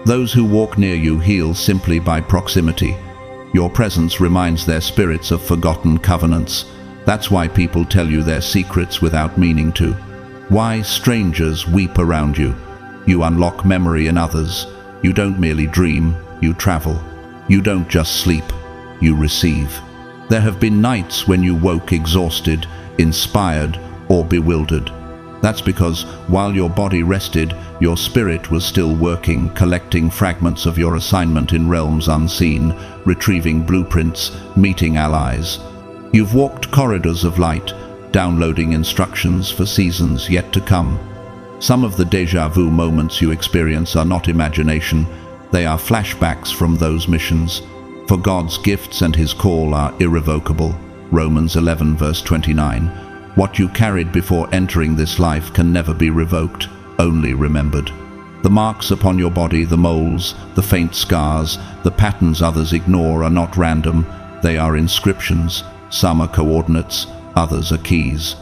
Those who walk near you heal simply by proximity. Your presence reminds their spirits of forgotten covenants. That's why people tell you their secrets without meaning to. Why strangers weep around you. You unlock memory in others. You don't merely dream, you travel. You don't just sleep, you receive. There have been nights when you woke exhausted, inspired, or bewildered. That's because while your body rested, your spirit was still working, collecting fragments of your assignment in realms unseen, retrieving blueprints, meeting allies. You've walked corridors of light, downloading instructions for seasons yet to come. Some of the déjà vu moments you experience are not imagination, they are flashbacks from those missions. For God's gifts and His call are irrevocable. Romans 11 verse 29. What you carried before entering this life can never be revoked, only remembered. The marks upon your body, the moles, the faint scars, the patterns others ignore are not random, they are inscriptions. Some are coordinates, others are keys.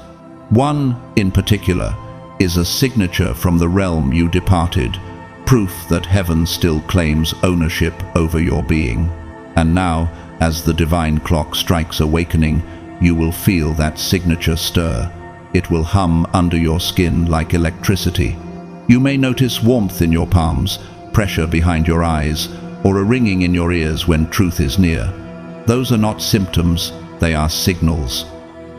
One, in particular, is a signature from the realm you departed, proof that heaven still claims ownership over your being. And now, as the divine clock strikes awakening, you will feel that signature stir. It will hum under your skin like electricity. You may notice warmth in your palms, pressure behind your eyes, or a ringing in your ears when truth is near. Those are not symptoms, they are signals.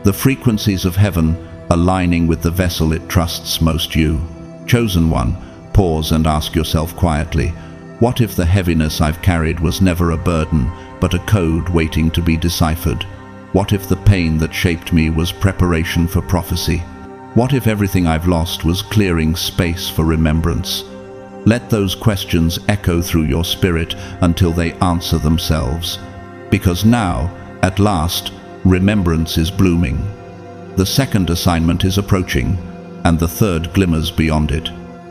The frequencies of heaven aligning with the vessel it trusts most you. Chosen one, pause and ask yourself quietly, what if the heaviness I've carried was never a burden, but a code waiting to be deciphered? What if the pain that shaped me was preparation for prophecy? What if everything I've lost was clearing space for remembrance? Let those questions echo through your spirit until they answer themselves. Because now, at last, remembrance is blooming. The second assignment is approaching, and the third glimmers beyond it.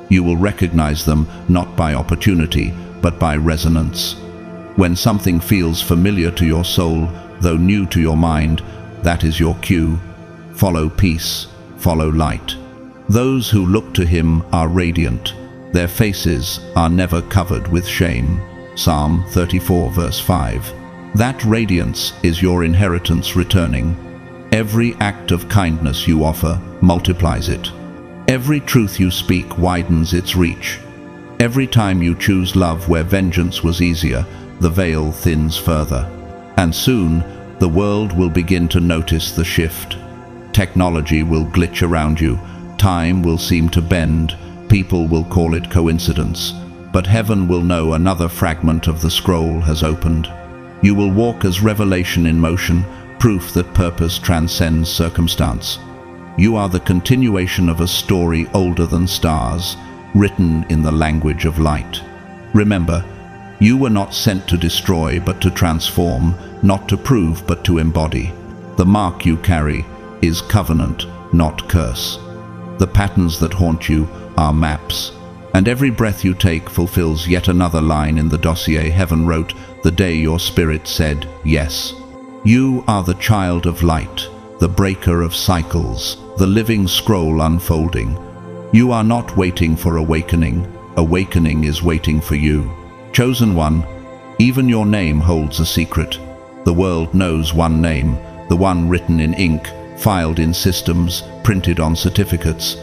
You will recognize them not by opportunity, but by resonance. When something feels familiar to your soul, though new to your mind, that is your cue. Follow peace, follow light. Those who look to Him are radiant. Their faces are never covered with shame. Psalm 34 verse 5. That radiance is your inheritance returning. Every act of kindness you offer multiplies it. Every truth you speak widens its reach. Every time you choose love where vengeance was easier, the veil thins further. And soon, the world will begin to notice the shift. Technology will glitch around you, time will seem to bend, people will call it coincidence, but heaven will know another fragment of the scroll has opened. You will walk as revelation in motion, proof that purpose transcends circumstance. You are the continuation of a story older than stars, written in the language of light. Remember, you were not sent to destroy but to transform, not to prove but to embody. The mark you carry is covenant, not curse. The patterns that haunt you are maps, and every breath you take fulfills yet another line in the dossier heaven wrote the day your spirit said yes. You are the child of light, the breaker of cycles, the living scroll unfolding. You are not waiting for awakening, awakening is waiting for you. Chosen one, even your name holds a secret. The world knows one name, the one written in ink, filed in systems, printed on certificates.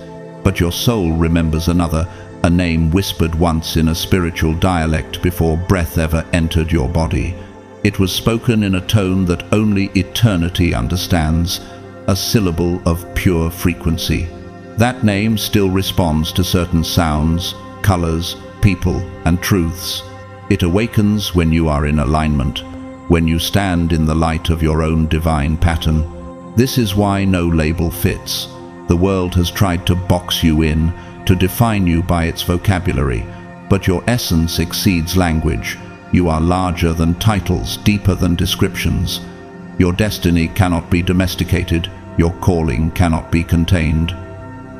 But your soul remembers another, a name whispered once in a spiritual dialect before breath ever entered your body. It was spoken in a tone that only eternity understands, a syllable of pure frequency. That name still responds to certain sounds, colors, people, and truths. It awakens when you are in alignment, when you stand in the light of your own divine pattern. This is why no label fits. The world has tried to box you in, to define you by its vocabulary, but your essence exceeds language. You are larger than titles, deeper than descriptions. Your destiny cannot be domesticated, your calling cannot be contained.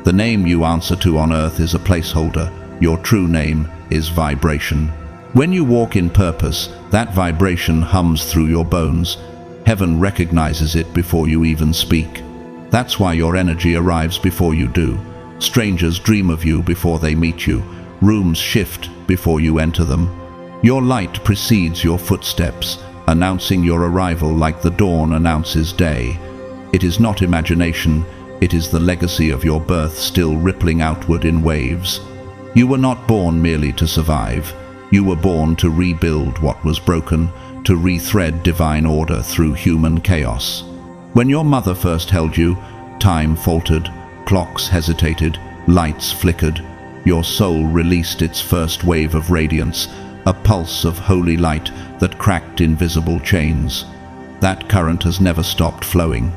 The name you answer to on earth is a placeholder, your true name is vibration. When you walk in purpose, that vibration hums through your bones. Heaven recognizes it before you even speak. That's why your energy arrives before you do. Strangers dream of you before they meet you. Rooms shift before you enter them. Your light precedes your footsteps, announcing your arrival like the dawn announces day. It is not imagination, it is the legacy of your birth still rippling outward in waves. You were not born merely to survive. You were born to rebuild what was broken, to rethread divine order through human chaos. When your mother first held you, time faltered, clocks hesitated, lights flickered. Your soul released its first wave of radiance, a pulse of holy light that cracked invisible chains. That current has never stopped flowing.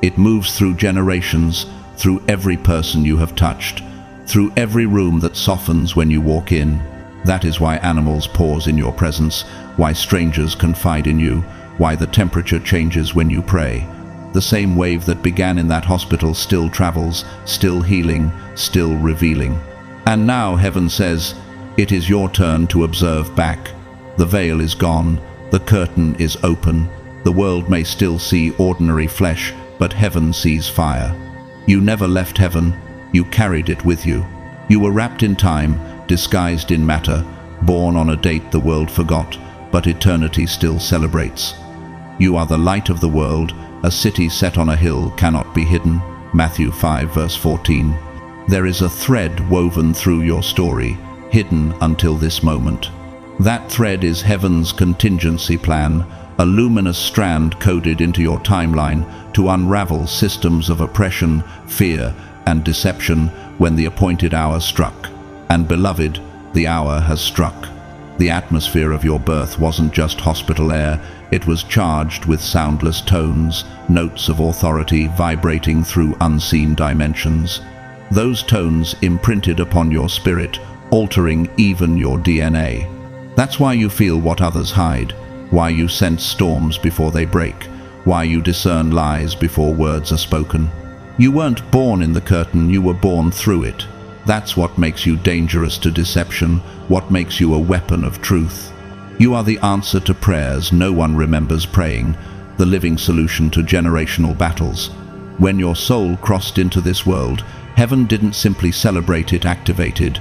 It moves through generations, through every person you have touched, through every room that softens when you walk in. That is why animals pause in your presence, why strangers confide in you, why the temperature changes when you pray. The same wave that began in that hospital still travels, still healing, still revealing. And now heaven says, it is your turn to observe back. The veil is gone, the curtain is open. The world may still see ordinary flesh, but heaven sees fire. You never left heaven, you carried it with you. You were wrapped in time, disguised in matter, born on a date the world forgot, but eternity still celebrates. You are the light of the world, a city set on a hill cannot be hidden. Matthew 5 verse 14. There is a thread woven through your story, hidden until this moment. That thread is heaven's contingency plan, a luminous strand coded into your timeline to unravel systems of oppression, fear, and deception when the appointed hour struck. And beloved, the hour has struck. The atmosphere of your birth wasn't just hospital air, it was charged with soundless tones, notes of authority vibrating through unseen dimensions. Those tones imprinted upon your spirit, altering even your DNA. That's why you feel what others hide, why you sense storms before they break, why you discern lies before words are spoken. You weren't born in the curtain, you were born through it. That's what makes you dangerous to deception, what makes you a weapon of truth. You are the answer to prayers no one remembers praying, the living solution to generational battles. When your soul crossed into this world, heaven didn't simply celebrate, it activated.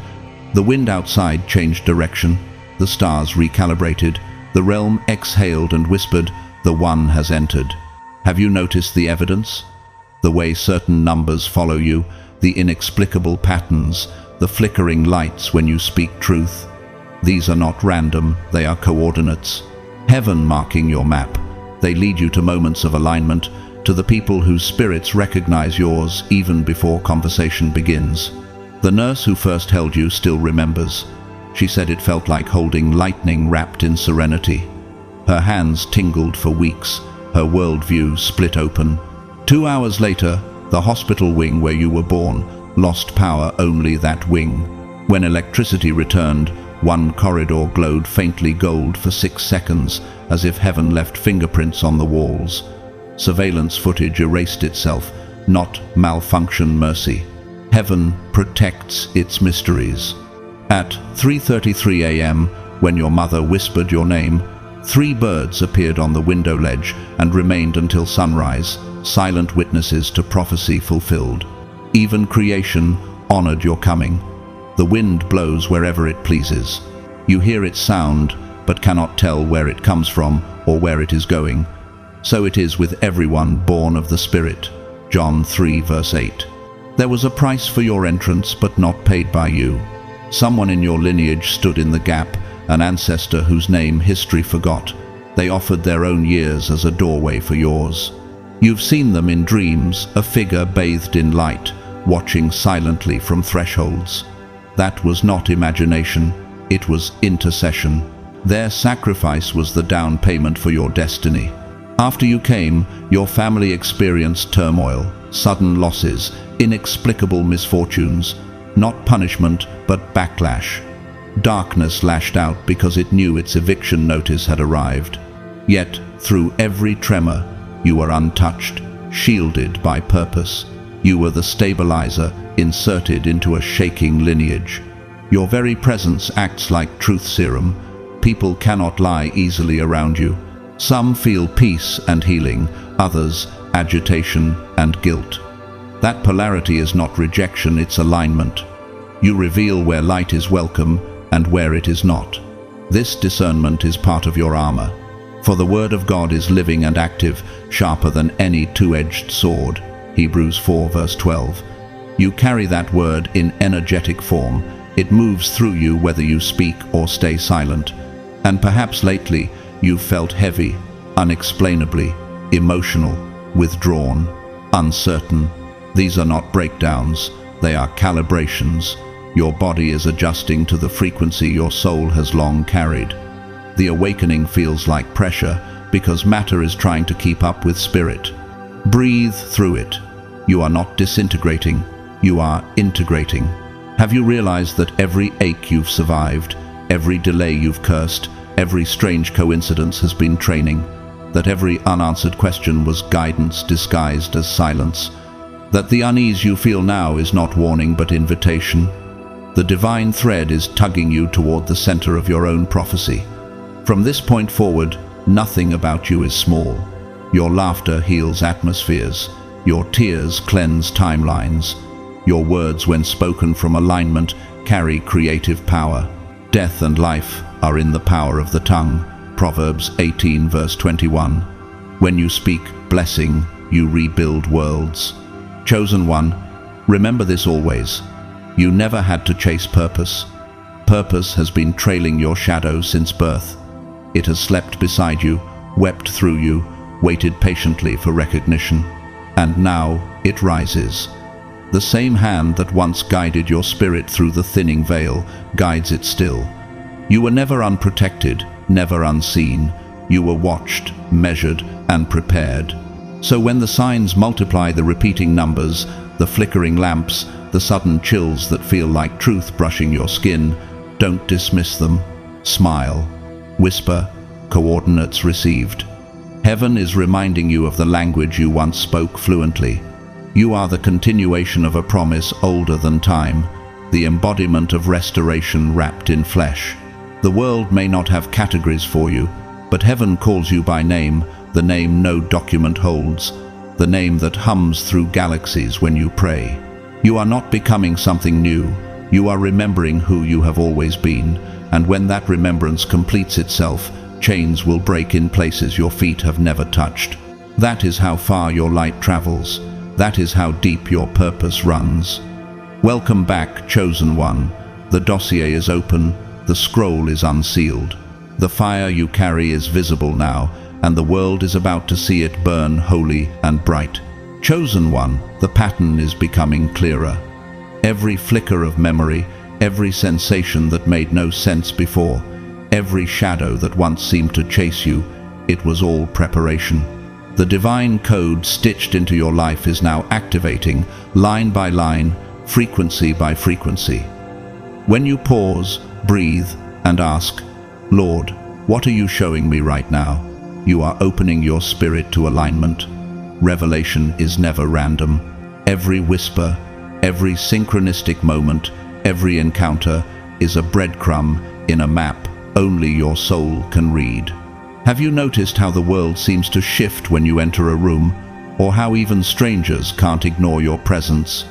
The wind outside changed direction, the stars recalibrated, the realm exhaled and whispered, the one has entered. Have you noticed the evidence? The way certain numbers follow you, the inexplicable patterns, the flickering lights when you speak truth. These are not random, they are coordinates. Heaven marking your map. They lead you to moments of alignment, to the people whose spirits recognize yours even before conversation begins. The nurse who first held you still remembers. She said it felt like holding lightning wrapped in serenity. Her hands tingled for weeks, her worldview split open. 2 hours later, the hospital wing where you were born lost power, only that wing. When electricity returned, one corridor glowed faintly gold for 6 seconds, as if heaven left fingerprints on the walls. Surveillance footage erased itself, not malfunction mercy. Heaven protects its mysteries. At 3:33 a.m., when your mother whispered your name, 3 birds appeared on the window ledge and remained until sunrise, silent witnesses to prophecy fulfilled. Even creation honored your coming. The wind blows wherever it pleases. You hear its sound, but cannot tell where it comes from or where it is going. So it is with everyone born of the Spirit. John 3 verse 8. There was a price for your entrance, but not paid by you. Someone in your lineage stood in the gap, an ancestor whose name history forgot. They offered their own years as a doorway for yours. You've seen them in dreams, a figure bathed in light, watching silently from thresholds. That was not imagination, it was intercession. Their sacrifice was the down payment for your destiny. After you came, your family experienced turmoil, sudden losses, inexplicable misfortunes, not punishment but backlash. Darkness lashed out because it knew its eviction notice had arrived. Yet, through every tremor, you were untouched, shielded by purpose. You were the stabilizer inserted into a shaking lineage. Your very presence acts like truth serum. People cannot lie easily around you. Some feel peace and healing, others agitation and guilt. That polarity is not rejection, it's alignment. You reveal where light is welcome and where it is not. This discernment is part of your armor. For the word of God is living and active, sharper than any two-edged sword. Hebrews 4 verse 12. You carry that word in energetic form. It moves through you whether you speak or stay silent. And perhaps lately you've felt heavy, unexplainably, emotional, withdrawn, uncertain. These are not breakdowns, they are calibrations. Your body is adjusting to the frequency your soul has long carried. The awakening feels like pressure because matter is trying to keep up with spirit. Breathe through it. You are not disintegrating, you are integrating. Have you realized that every ache you've survived, every delay you've cursed, every strange coincidence has been training, that every unanswered question was guidance disguised as silence, that the unease you feel now is not warning but invitation? The divine thread is tugging you toward the center of your own prophecy. From this point forward, nothing about you is small. Your laughter heals atmospheres. Your tears cleanse timelines. Your words, when spoken from alignment, carry creative power. Death and life are in the power of the tongue. Proverbs 18 verse 21. When you speak blessing, you rebuild worlds. Chosen one, remember this always. You never had to chase purpose. Purpose has been trailing your shadow since birth. It has slept beside you, wept through you, waited patiently for recognition. And now it rises. The same hand that once guided your spirit through the thinning veil guides it still. You were never unprotected, never unseen. You were watched, measured, and prepared. So when the signs multiply, the repeating numbers, the flickering lamps, the sudden chills that feel like truth brushing your skin, don't dismiss them. Smile. Whisper, coordinates received. Heaven is reminding you of the language you once spoke fluently. You are the continuation of a promise older than time, the embodiment of restoration wrapped in flesh. The world may not have categories for you, but heaven calls you by name, the name no document holds, the name that hums through galaxies when you pray. You are not becoming something new. You are remembering who you have always been, and when that remembrance completes itself, chains will break in places your feet have never touched. That is how far your light travels. That is how deep your purpose runs. Welcome back, chosen one. The dossier is open, the scroll is unsealed. The fire you carry is visible now, and the world is about to see it burn holy and bright. Chosen one, the pattern is becoming clearer. Every flicker of memory, every sensation that made no sense before, every shadow that once seemed to chase you, it was all preparation. The divine code stitched into your life is now activating, line by line, frequency by frequency. When you pause, breathe, and ask, Lord, what are you showing me right now? You are opening your spirit to alignment. Revelation is never random. Every whisper, every synchronistic moment, every encounter is a breadcrumb in a map only your soul can read. Have you noticed how the world seems to shift when you enter a room, or how even strangers can't ignore your presence?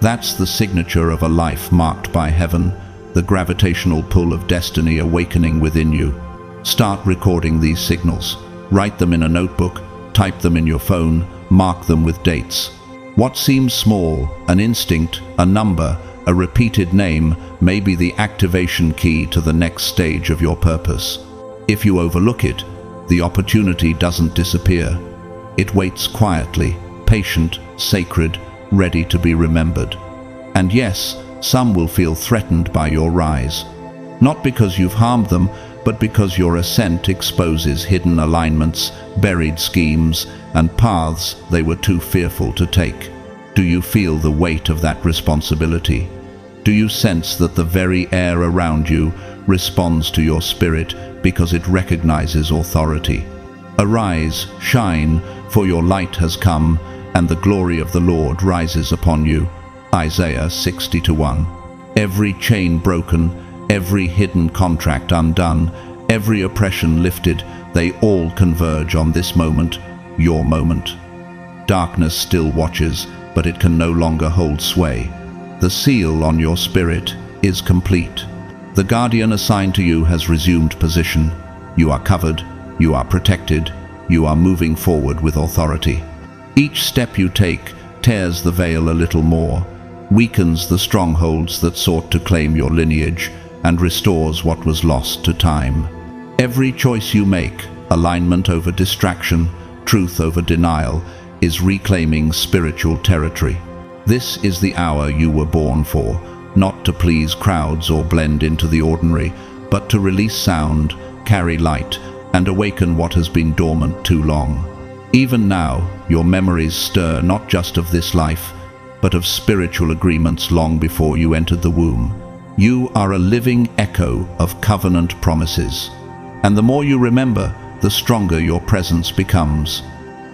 That's the signature of a life marked by heaven, the gravitational pull of destiny awakening within you. Start recording these signals. Write them in a notebook, type them in your phone, mark them with dates. What seems small, an instinct, a number, a repeated name, may be the activation key to the next stage of your purpose. If you overlook it, the opportunity doesn't disappear. It waits quietly, patient, sacred, ready to be remembered. And yes, some will feel threatened by your rise. Not because you've harmed them, but because your ascent exposes hidden alignments, buried schemes, and paths they were too fearful to take. Do you feel the weight of that responsibility? Do you sense that the very air around you responds to your spirit because it recognizes authority? Arise, shine, for your light has come, and the glory of the Lord rises upon you. Isaiah 60:1. Every chain broken, every hidden contract undone, every oppression lifted, they all converge on this moment, your moment. Darkness still watches, but it can no longer hold sway. The seal on your spirit is complete. The guardian assigned to you has resumed position. You are covered, you are protected, you are moving forward with authority. Each step you take tears the veil a little more, weakens the strongholds that sought to claim your lineage, and restores what was lost to time. Every choice you make, alignment over distraction, truth over denial, is reclaiming spiritual territory. This is the hour you were born for, not to please crowds or blend into the ordinary, but to release sound, carry light, and awaken what has been dormant too long. Even now, your memories stir not just of this life, but of spiritual agreements long before you entered the womb. You are a living echo of covenant promises. And the more you remember, the stronger your presence becomes.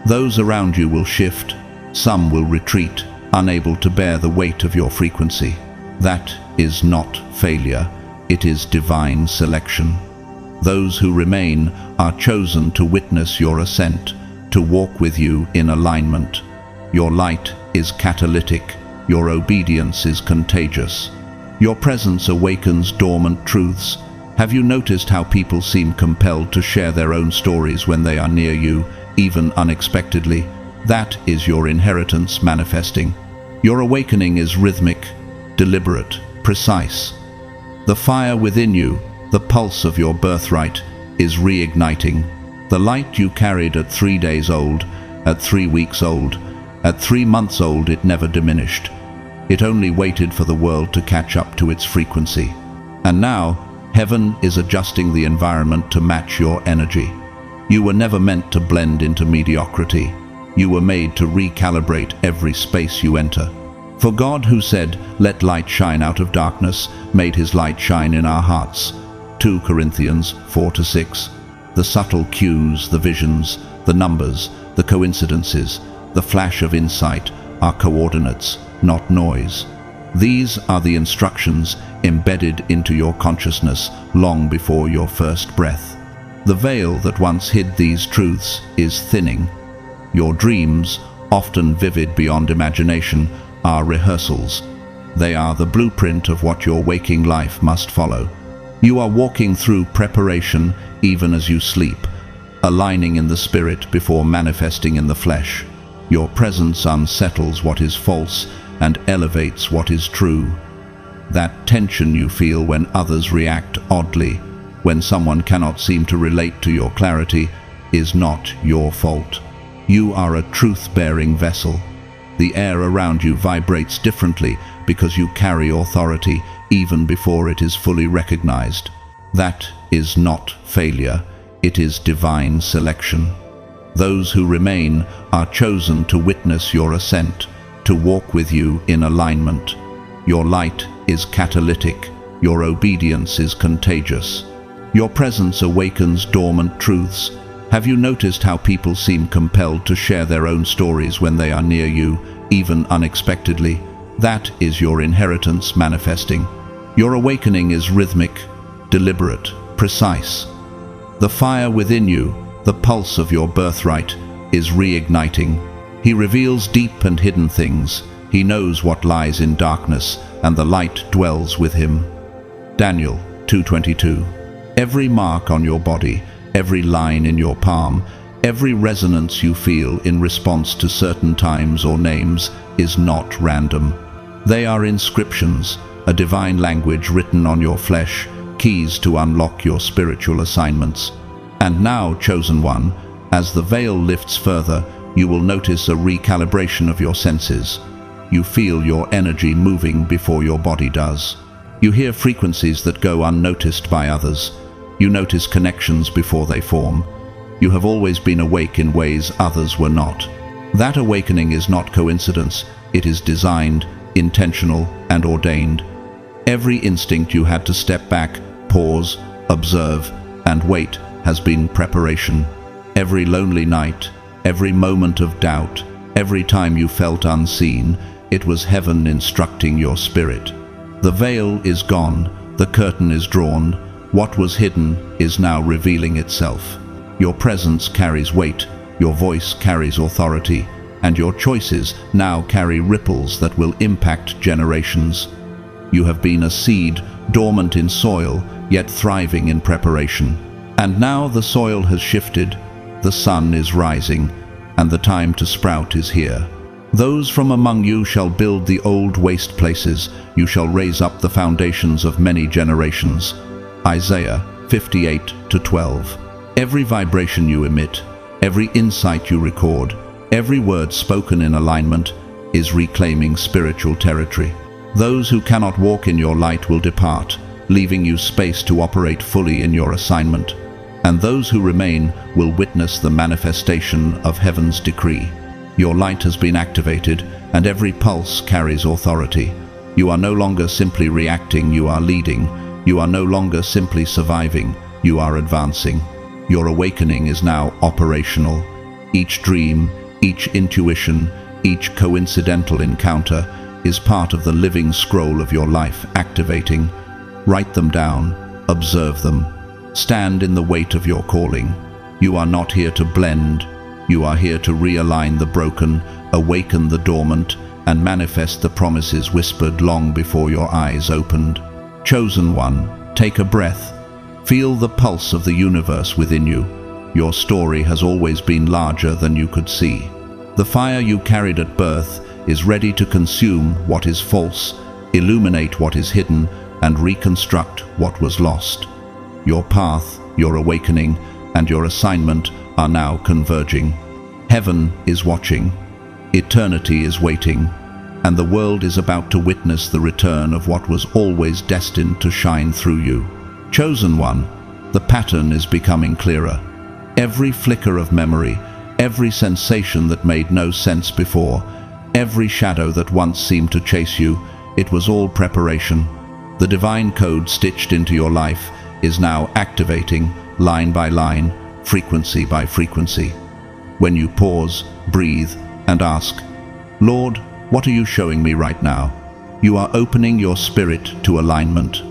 Those around you will shift, some will retreat, unable to bear the weight of your frequency. That is not failure, it is divine selection. Those who remain are chosen to witness your ascent, to walk with you in alignment. Your light is catalytic, your obedience is contagious. Your presence awakens dormant truths. Have you noticed how people seem compelled to share their own stories when they are near you, even unexpectedly? That is your inheritance manifesting. Your awakening is rhythmic, deliberate, precise. The fire within you, the pulse of your birthright, is reigniting. The light you carried at 3 days old, at 3 weeks old, at 3 months old, it never diminished. It only waited for the world to catch up to its frequency. And now, heaven is adjusting the environment to match your energy. You were never meant to blend into mediocrity. You were made to recalibrate every space you enter. For God, who said, "Let light shine out of darkness," made his light shine in our hearts. 2 Corinthians 4-6. The subtle cues, the visions, the numbers, the coincidences, the flash of insight are coordinates, not noise. These are the instructions embedded into your consciousness long before your first breath. The veil that once hid these truths is thinning. Your dreams, often vivid beyond imagination, are rehearsals. They are the blueprint of what your waking life must follow. You are walking through preparation even as you sleep, aligning in the spirit before manifesting in the flesh. Your presence unsettles what is false and elevates what is true. That tension you feel when others react oddly, when someone cannot seem to relate to your clarity, is not your fault. You are a truth-bearing vessel. The air around you vibrates differently because you carry authority even before it is fully recognized. That is not failure, it is divine selection. Those who remain are chosen to witness your ascent, to walk with you in alignment. Your light is catalytic, your obedience is contagious. Your presence awakens dormant truths. Have you noticed how people seem compelled to share their own stories when they are near you, even unexpectedly? That is your inheritance manifesting. Your awakening is rhythmic, deliberate, precise. The fire within you, the pulse of your birthright, is reigniting. He reveals deep and hidden things. He knows what lies in darkness, and the light dwells with him. Daniel 2:22. Every mark on your body, every line in your palm, every resonance you feel in response to certain times or names is not random. They are inscriptions, a divine language written on your flesh, keys to unlock your spiritual assignments. And now, chosen one, as the veil lifts further, you will notice a recalibration of your senses. You feel your energy moving before your body does. You hear frequencies that go unnoticed by others. You notice connections before they form. You have always been awake in ways others were not. That awakening is not coincidence. It is designed, intentional, and ordained. Every instinct you had to step back, pause, observe, and wait has been preparation. Every lonely night, every moment of doubt, every time you felt unseen, it was heaven instructing your spirit. The veil is gone, the curtain is drawn. What was hidden is now revealing itself. Your presence carries weight, your voice carries authority, and your choices now carry ripples that will impact generations. You have been a seed, dormant in soil, yet thriving in preparation. And now the soil has shifted, the sun is rising, and the time to sprout is here. Those from among you shall build the old waste places, you shall raise up the foundations of many generations. Isaiah 58:12. Every vibration you emit, every insight you record, every word spoken in alignment is reclaiming spiritual territory. Those who cannot walk in your light will depart, leaving you space to operate fully in your assignment. And those who remain will witness the manifestation of heaven's decree. Your light has been activated, and every pulse carries authority. You are no longer simply reacting, you are leading. You are no longer simply surviving, you are advancing. Your awakening is now operational. Each dream, each intuition, each coincidental encounter is part of the living scroll of your life activating. Write them down, observe them. Stand in the weight of your calling. You are not here to blend. You are here to realign the broken, awaken the dormant, and manifest the promises whispered long before your eyes opened. Chosen one, take a breath. Feel the pulse of the universe within you. Your story has always been larger than you could see. The fire you carried at birth is ready to consume what is false, illuminate what is hidden, and reconstruct what was lost. Your path, your awakening, and your assignment are now converging. Heaven is watching. Eternity is waiting. And the world is about to witness the return of what was always destined to shine through you. Chosen one, the pattern is becoming clearer. Every flicker of memory, every sensation that made no sense before, every shadow that once seemed to chase you, it was all preparation. The divine code stitched into your life is now activating, line by line, frequency by frequency. When you pause, breathe, and ask, Lord, what are you showing me right now? You are opening your spirit to alignment.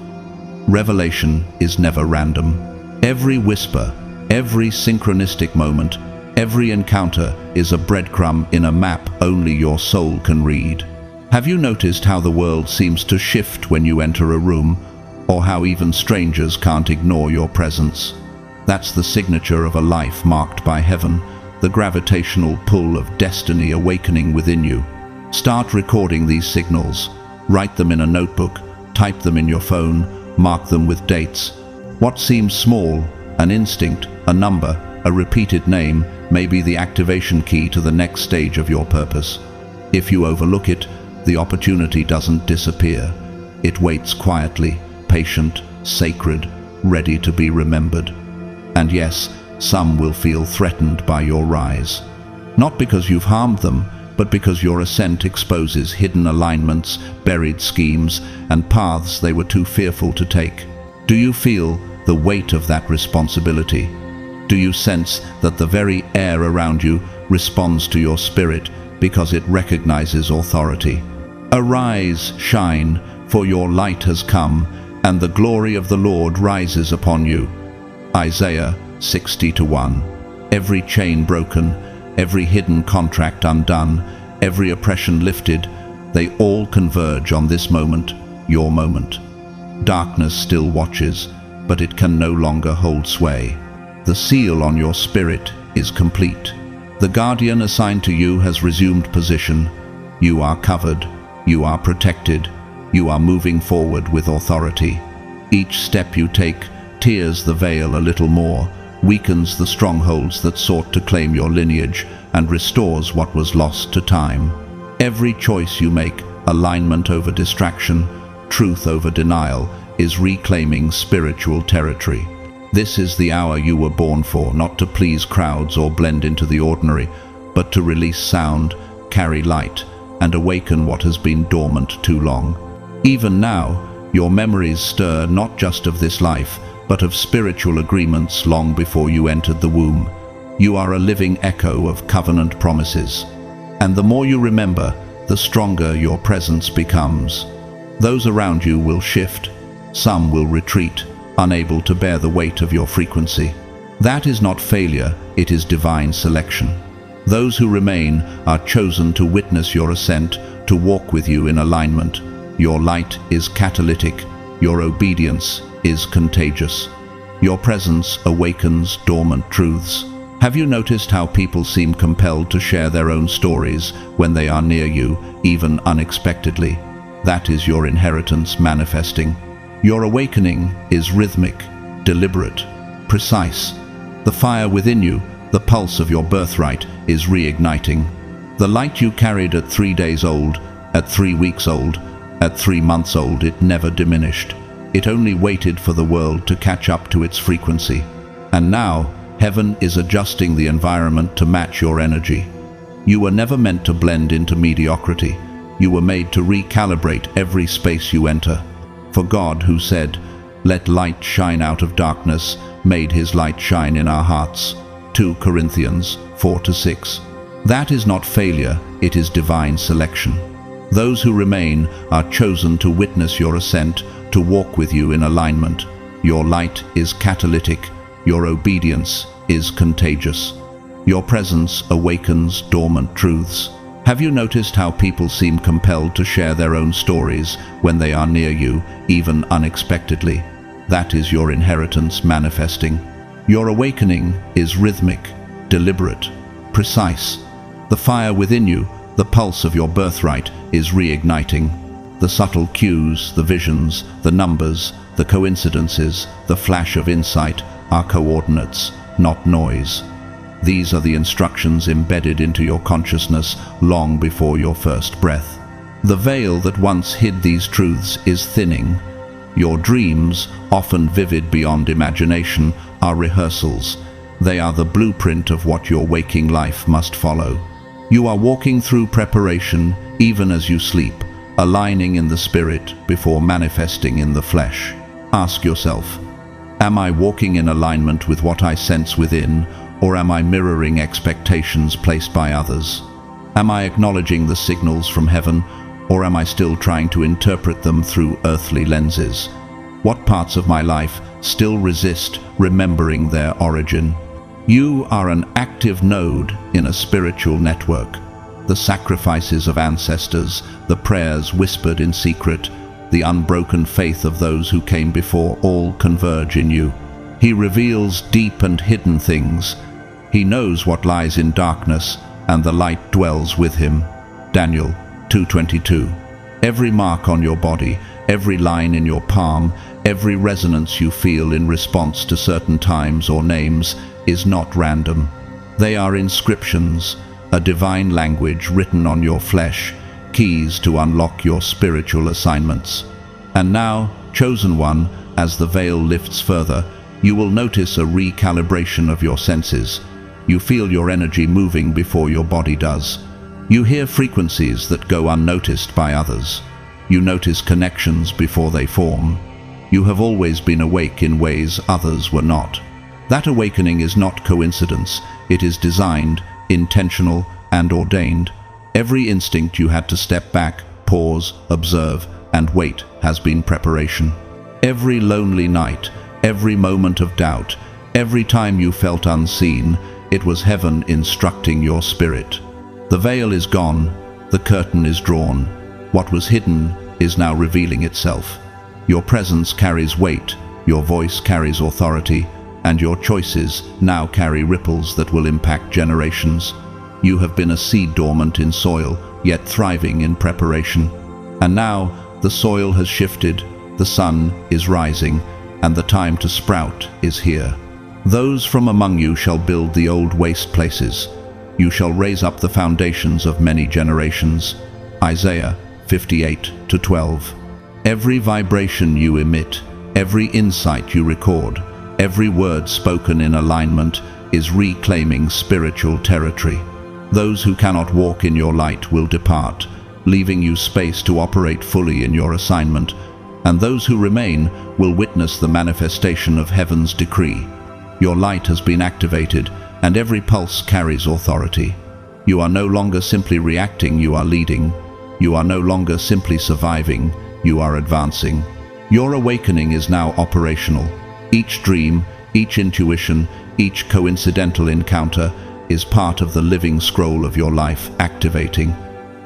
Revelation is never random. Every whisper, every synchronistic moment, every encounter is a breadcrumb in a map only your soul can read. Have you noticed how the world seems to shift when you enter a room, or how even strangers can't ignore your presence? That's the signature of a life marked by heaven, the gravitational pull of destiny awakening within you. Start recording these signals. Write them in a notebook, type them in your phone, mark them with dates. What seems small, an instinct, a number, a repeated name, may be the activation key to the next stage of your purpose. If you overlook it, the opportunity doesn't disappear. It waits quietly, patient, sacred, ready to be remembered. And yes, some will feel threatened by your rise. Not because you've harmed them, but because your ascent exposes hidden alignments, buried schemes, and paths they were too fearful to take. Do you feel the weight of that responsibility? Do you sense that the very air around you responds to your spirit because it recognizes authority? Arise, shine, for your light has come, and the glory of the Lord rises upon you. Isaiah 60:1. Every chain broken, every hidden contract undone, every oppression lifted, they all converge on this moment, your moment. Darkness still watches, but it can no longer hold sway. The seal on your spirit is complete. The guardian assigned to you has resumed position. You are covered, you are protected, you are moving forward with authority. Each step you take tears the veil a little more, weakens the strongholds that sought to claim your lineage, and restores what was lost to time. Every choice you make, alignment over distraction, truth over denial, is reclaiming spiritual territory. This is the hour you were born for, not to please crowds or blend into the ordinary, but to release sound, carry light, and awaken what has been dormant too long. Even now, your memories stir not just of this life, but of spiritual agreements long before you entered the womb. You are a living echo of covenant promises. And the more you remember, the stronger your presence becomes. Those around you will shift. Some will retreat, unable to bear the weight of your frequency. That is not failure, it is divine selection. Those who remain are chosen to witness your ascent, to walk with you in alignment. Your light is catalytic, your obedience is contagious. Your presence awakens dormant truths. Have you noticed how people seem compelled to share their own stories when they are near you, even unexpectedly? That is your inheritance manifesting. Your awakening is rhythmic, deliberate, precise. The fire within you, the pulse of your birthright, is reigniting. The light you carried at 3 days old, at 3 weeks old, at 3 months old, it never diminished. It only waited for the world to catch up to its frequency. And now, heaven is adjusting the environment to match your energy. You were never meant to blend into mediocrity. You were made to recalibrate every space you enter. For God, who said, "Let light shine out of darkness," made his light shine in our hearts. 2 Corinthians 4-6. That is not failure, it is divine selection. Those who remain are chosen to witness your ascent, to walk with you in alignment. Your light is catalytic. Your obedience is contagious. Your presence awakens dormant truths. Have you noticed how people seem compelled to share their own stories when they are near you, even unexpectedly? That is your inheritance manifesting. Your awakening is rhythmic, deliberate, precise. The fire within you, the pulse of your birthright, is reigniting. The subtle cues, the visions, the numbers, the coincidences, the flash of insight are coordinates, not noise. These are the instructions embedded into your consciousness long before your first breath. The veil that once hid these truths is thinning. Your dreams, often vivid beyond imagination, are rehearsals. They are the blueprint of what your waking life must follow. You are walking through preparation even as you sleep, aligning in the spirit before manifesting in the flesh. Ask yourself, am I walking in alignment with what I sense within, or am I mirroring expectations placed by others? Am I acknowledging the signals from heaven, or am I still trying to interpret them through earthly lenses? What parts of my life still resist remembering their origin? You are an active node in a spiritual network. The sacrifices of ancestors, the prayers whispered in secret, the unbroken faith of those who came before all converge in you. He reveals deep and hidden things. He knows what lies in darkness, and the light dwells with him. Daniel 2:22. Every mark on your body, every line in your palm, every resonance you feel in response to certain times or names is not random. They are inscriptions, a divine language written on your flesh, keys to unlock your spiritual assignments. And now, chosen one, as the veil lifts further, you will notice a recalibration of your senses. You feel your energy moving before your body does. You hear frequencies that go unnoticed by others. You notice connections before they form. You have always been awake in ways others were not. That awakening is not coincidence. It is designed, intentional, and ordained. Every instinct you had to step back, pause, observe, and wait has been preparation. Every lonely night, every moment of doubt, every time you felt unseen, it was heaven instructing your spirit. The veil is gone, the curtain is drawn. What was hidden is now revealing itself. Your presence carries weight, your voice carries authority, and your choices now carry ripples that will impact generations. You have been a seed dormant in soil, yet thriving in preparation. And now the soil has shifted, the sun is rising, and the time to sprout is here. Those from among you shall build the old waste places. You shall raise up the foundations of many generations. Isaiah 58:12. Every vibration you emit, every insight you record, every word spoken in alignment is reclaiming spiritual territory. Those who cannot walk in your light will depart, leaving you space to operate fully in your assignment, and those who remain will witness the manifestation of heaven's decree. Your light has been activated, and every pulse carries authority. You are no longer simply reacting, you are leading. You are no longer simply surviving, you are advancing. Your awakening is now operational. Each dream, each intuition, each coincidental encounter is part of the living scroll of your life activating.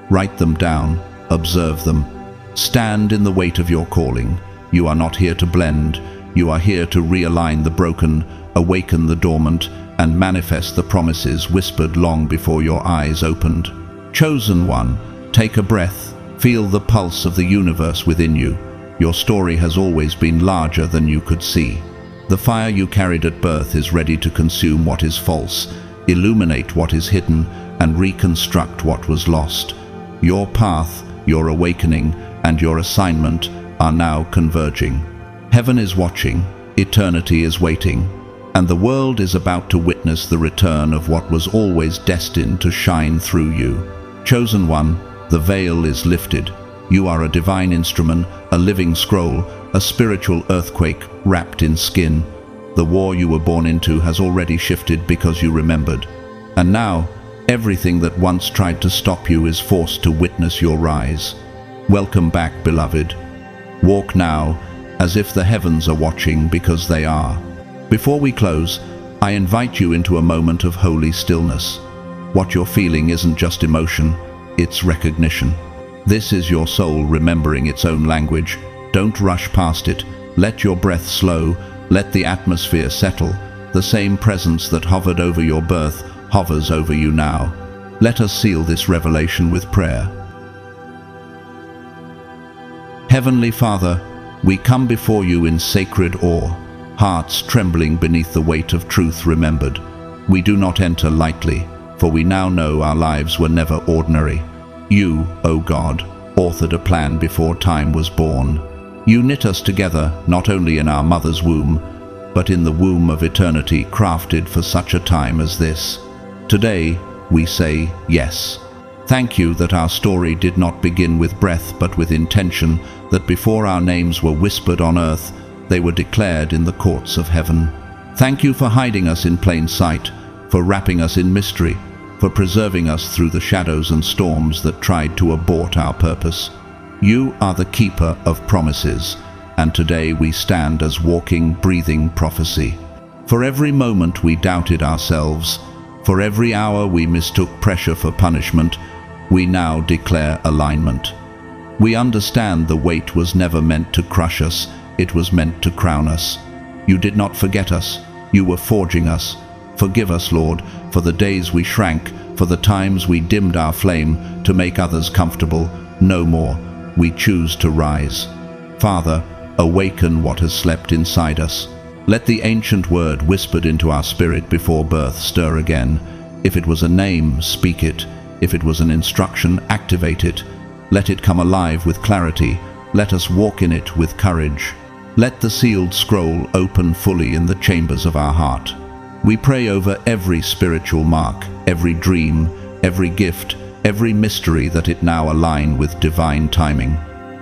Write them down, observe them. Stand in the weight of your calling. You are not here to blend. You are here to realign the broken, awaken the dormant, and manifest the promises whispered long before your eyes opened. Chosen one, take a breath. Feel the pulse of the universe within you. Your story has always been larger than you could see. The fire you carried at birth is ready to consume what is false, illuminate what is hidden, and reconstruct what was lost. Your path, your awakening, and your assignment are now converging. Heaven is watching, eternity is waiting. and the world is about to witness the return of what was always destined to shine through you. Chosen one, the veil is lifted. You are a divine instrument, a living scroll, a spiritual earthquake wrapped in skin. The war you were born into has already shifted because you remembered. And now, everything that once tried to stop you is forced to witness your rise. Welcome back, beloved. Walk now as if the heavens are watching, because they are. Before we close, I invite you into a moment of holy stillness. What you're feeling isn't just emotion, it's recognition. This is your soul remembering its own language. Don't rush past it. Let your breath slow. Let the atmosphere settle. The same presence that hovered over your birth hovers over you now. Let us seal this revelation with prayer. Heavenly Father, we come before you in sacred awe, hearts trembling beneath the weight of truth remembered. We do not enter lightly, for we now know our lives were never ordinary. You, O God, authored a plan before time was born. You knit us together not only in our mother's womb, but in the womb of eternity crafted for such a time as this. Today, we say yes. Thank you that our story did not begin with breath but with intention, that before our names were whispered on earth, they were declared in the courts of heaven. Thank you for hiding us in plain sight, for wrapping us in mystery, for preserving us through the shadows and storms that tried to abort our purpose. You are the keeper of promises, and today we stand as walking, breathing prophecy. For every moment we doubted ourselves, for every hour we mistook pressure for punishment, we now declare alignment. We understand the weight was never meant to crush us, it was meant to crown us. You did not forget us, you were forging us. Forgive us, Lord, for the days we shrank, for the times we dimmed our flame to make others comfortable. No more. We choose to rise. Father, awaken what has slept inside us. Let the ancient word whispered into our spirit before birth stir again. If it was a name, speak it. If it was an instruction, activate it. Let it come alive with clarity. Let us walk in it with courage. Let the sealed scroll open fully in the chambers of our heart. We pray over every spiritual mark, every dream, every gift, every mystery, that it now align with divine timing.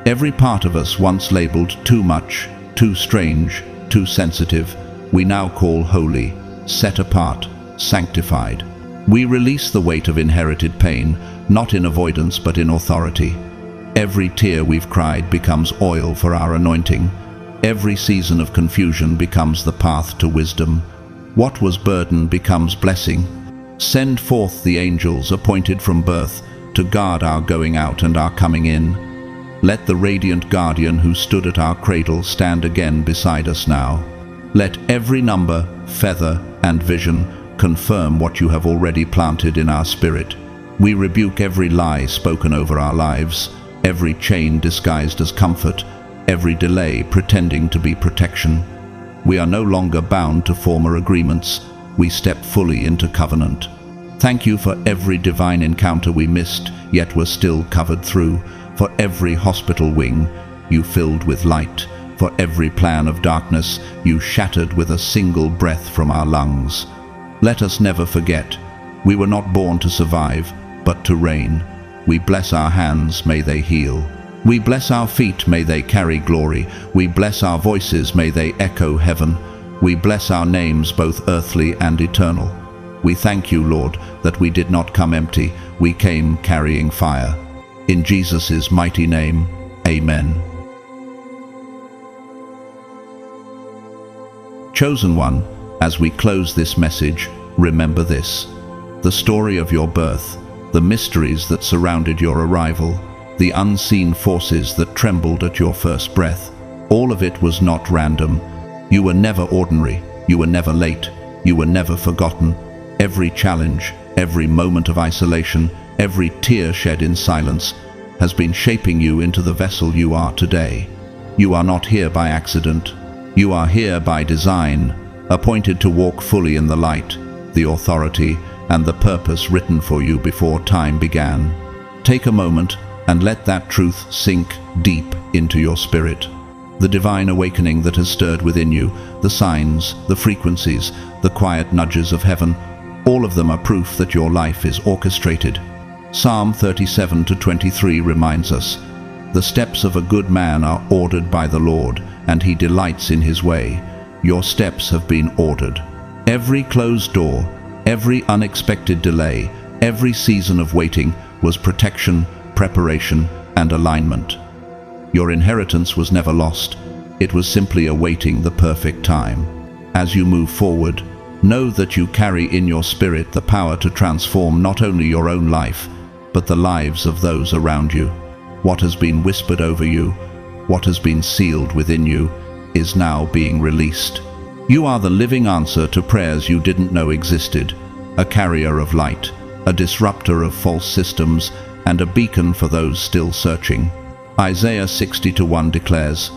Every part of us once labeled too much, too strange, too sensitive, we now call holy, set apart, sanctified. We release the weight of inherited pain, not in avoidance but in authority. Every tear we've cried becomes oil for our anointing. Every season of confusion becomes the path to wisdom. What was burden becomes blessing. Send forth the angels appointed from birth to guard our going out and our coming in. Let the radiant guardian who stood at our cradle stand again beside us now. Let every number, feather, and vision confirm what you have already planted in our spirit. We rebuke every lie spoken over our lives, every chain disguised as comfort, every delay pretending to be protection. We are no longer bound to former agreements. We step fully into covenant. Thank you for every divine encounter we missed, yet were still covered through. For every hospital wing you filled with light. For every plan of darkness you shattered with a single breath from our lungs. Let us never forget, we were not born to survive, but to reign. We bless our hands, may they heal. We bless our feet, may they carry glory. We bless our voices, may they echo heaven. We bless our names, both earthly and eternal. We thank you, Lord, that we did not come empty, we came carrying fire. In Jesus' mighty name, amen. Chosen one, as we close this message, remember this: the story of your birth, the mysteries that surrounded your arrival, the unseen forces that trembled at your first breath, all of it was not random. You were never ordinary, you were never late, you were never forgotten. Every challenge, every moment of isolation, every tear shed in silence has been shaping you into the vessel you are today. You are not here by accident. You are here by design, appointed to walk fully in the light, the authority, and the purpose written for you before time began. Take a moment and let that truth sink deep into your spirit. The divine awakening that has stirred within you, the signs, the frequencies, the quiet nudges of heaven, all of them are proof that your life is orchestrated. Psalm 37:23 reminds us, "The steps of a good man are ordered by the Lord, and he delights in his way." Your steps have been ordered. Every closed door, every unexpected delay, every season of waiting was protection, preparation, and alignment. Your inheritance was never lost. It was simply awaiting the perfect time. As you move forward, know that you carry in your spirit the power to transform not only your own life, but the lives of those around you. What has been whispered over you, what has been sealed within you, is now being released. You are the living answer to prayers you didn't know existed, a carrier of light, a disruptor of false systems, and a beacon for those still searching. Isaiah 60:1 declares,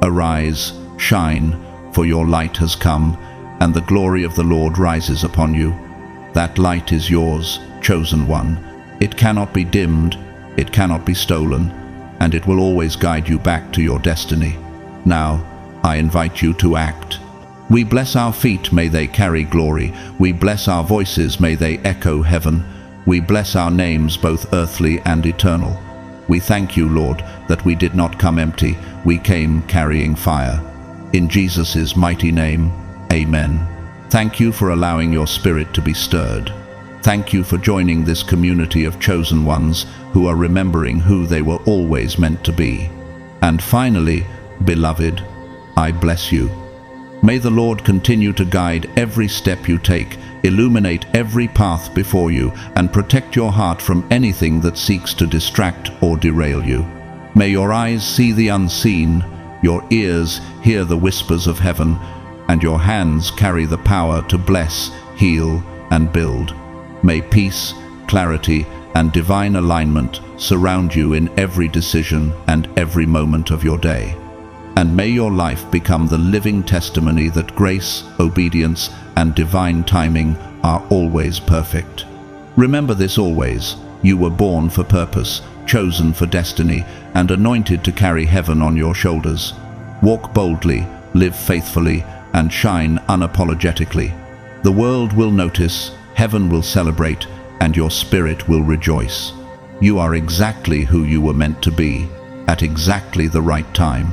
"Arise, shine, for your light has come, and the glory of the Lord rises upon you." That light is yours, chosen one. It cannot be dimmed, it cannot be stolen, and it will always guide you back to your destiny. Now, I invite you to act. We bless our feet, may they carry glory. We bless our voices, may they echo heaven. We bless our names, both earthly and eternal. We thank you, Lord, that we did not come empty, we came carrying fire. In Jesus' mighty name, amen. Thank you for allowing your spirit to be stirred. Thank you for joining this community of chosen ones who are remembering who they were always meant to be. And finally, beloved, I bless you. May the Lord continue to guide every step you take, illuminate every path before you, and protect your heart from anything that seeks to distract or derail you. May your eyes see the unseen, your ears hear the whispers of heaven, and your hands carry the power to bless, heal, and build. May peace, clarity, and divine alignment surround you in every decision and every moment of your day. And may your life become the living testimony that grace, obedience, and divine timing are always perfect. Remember this always: you were born for purpose, chosen for destiny, and anointed to carry heaven on your shoulders. Walk boldly, live faithfully, and shine unapologetically. The world will notice, heaven will celebrate, and your spirit will rejoice. You are exactly who you were meant to be, at exactly the right time.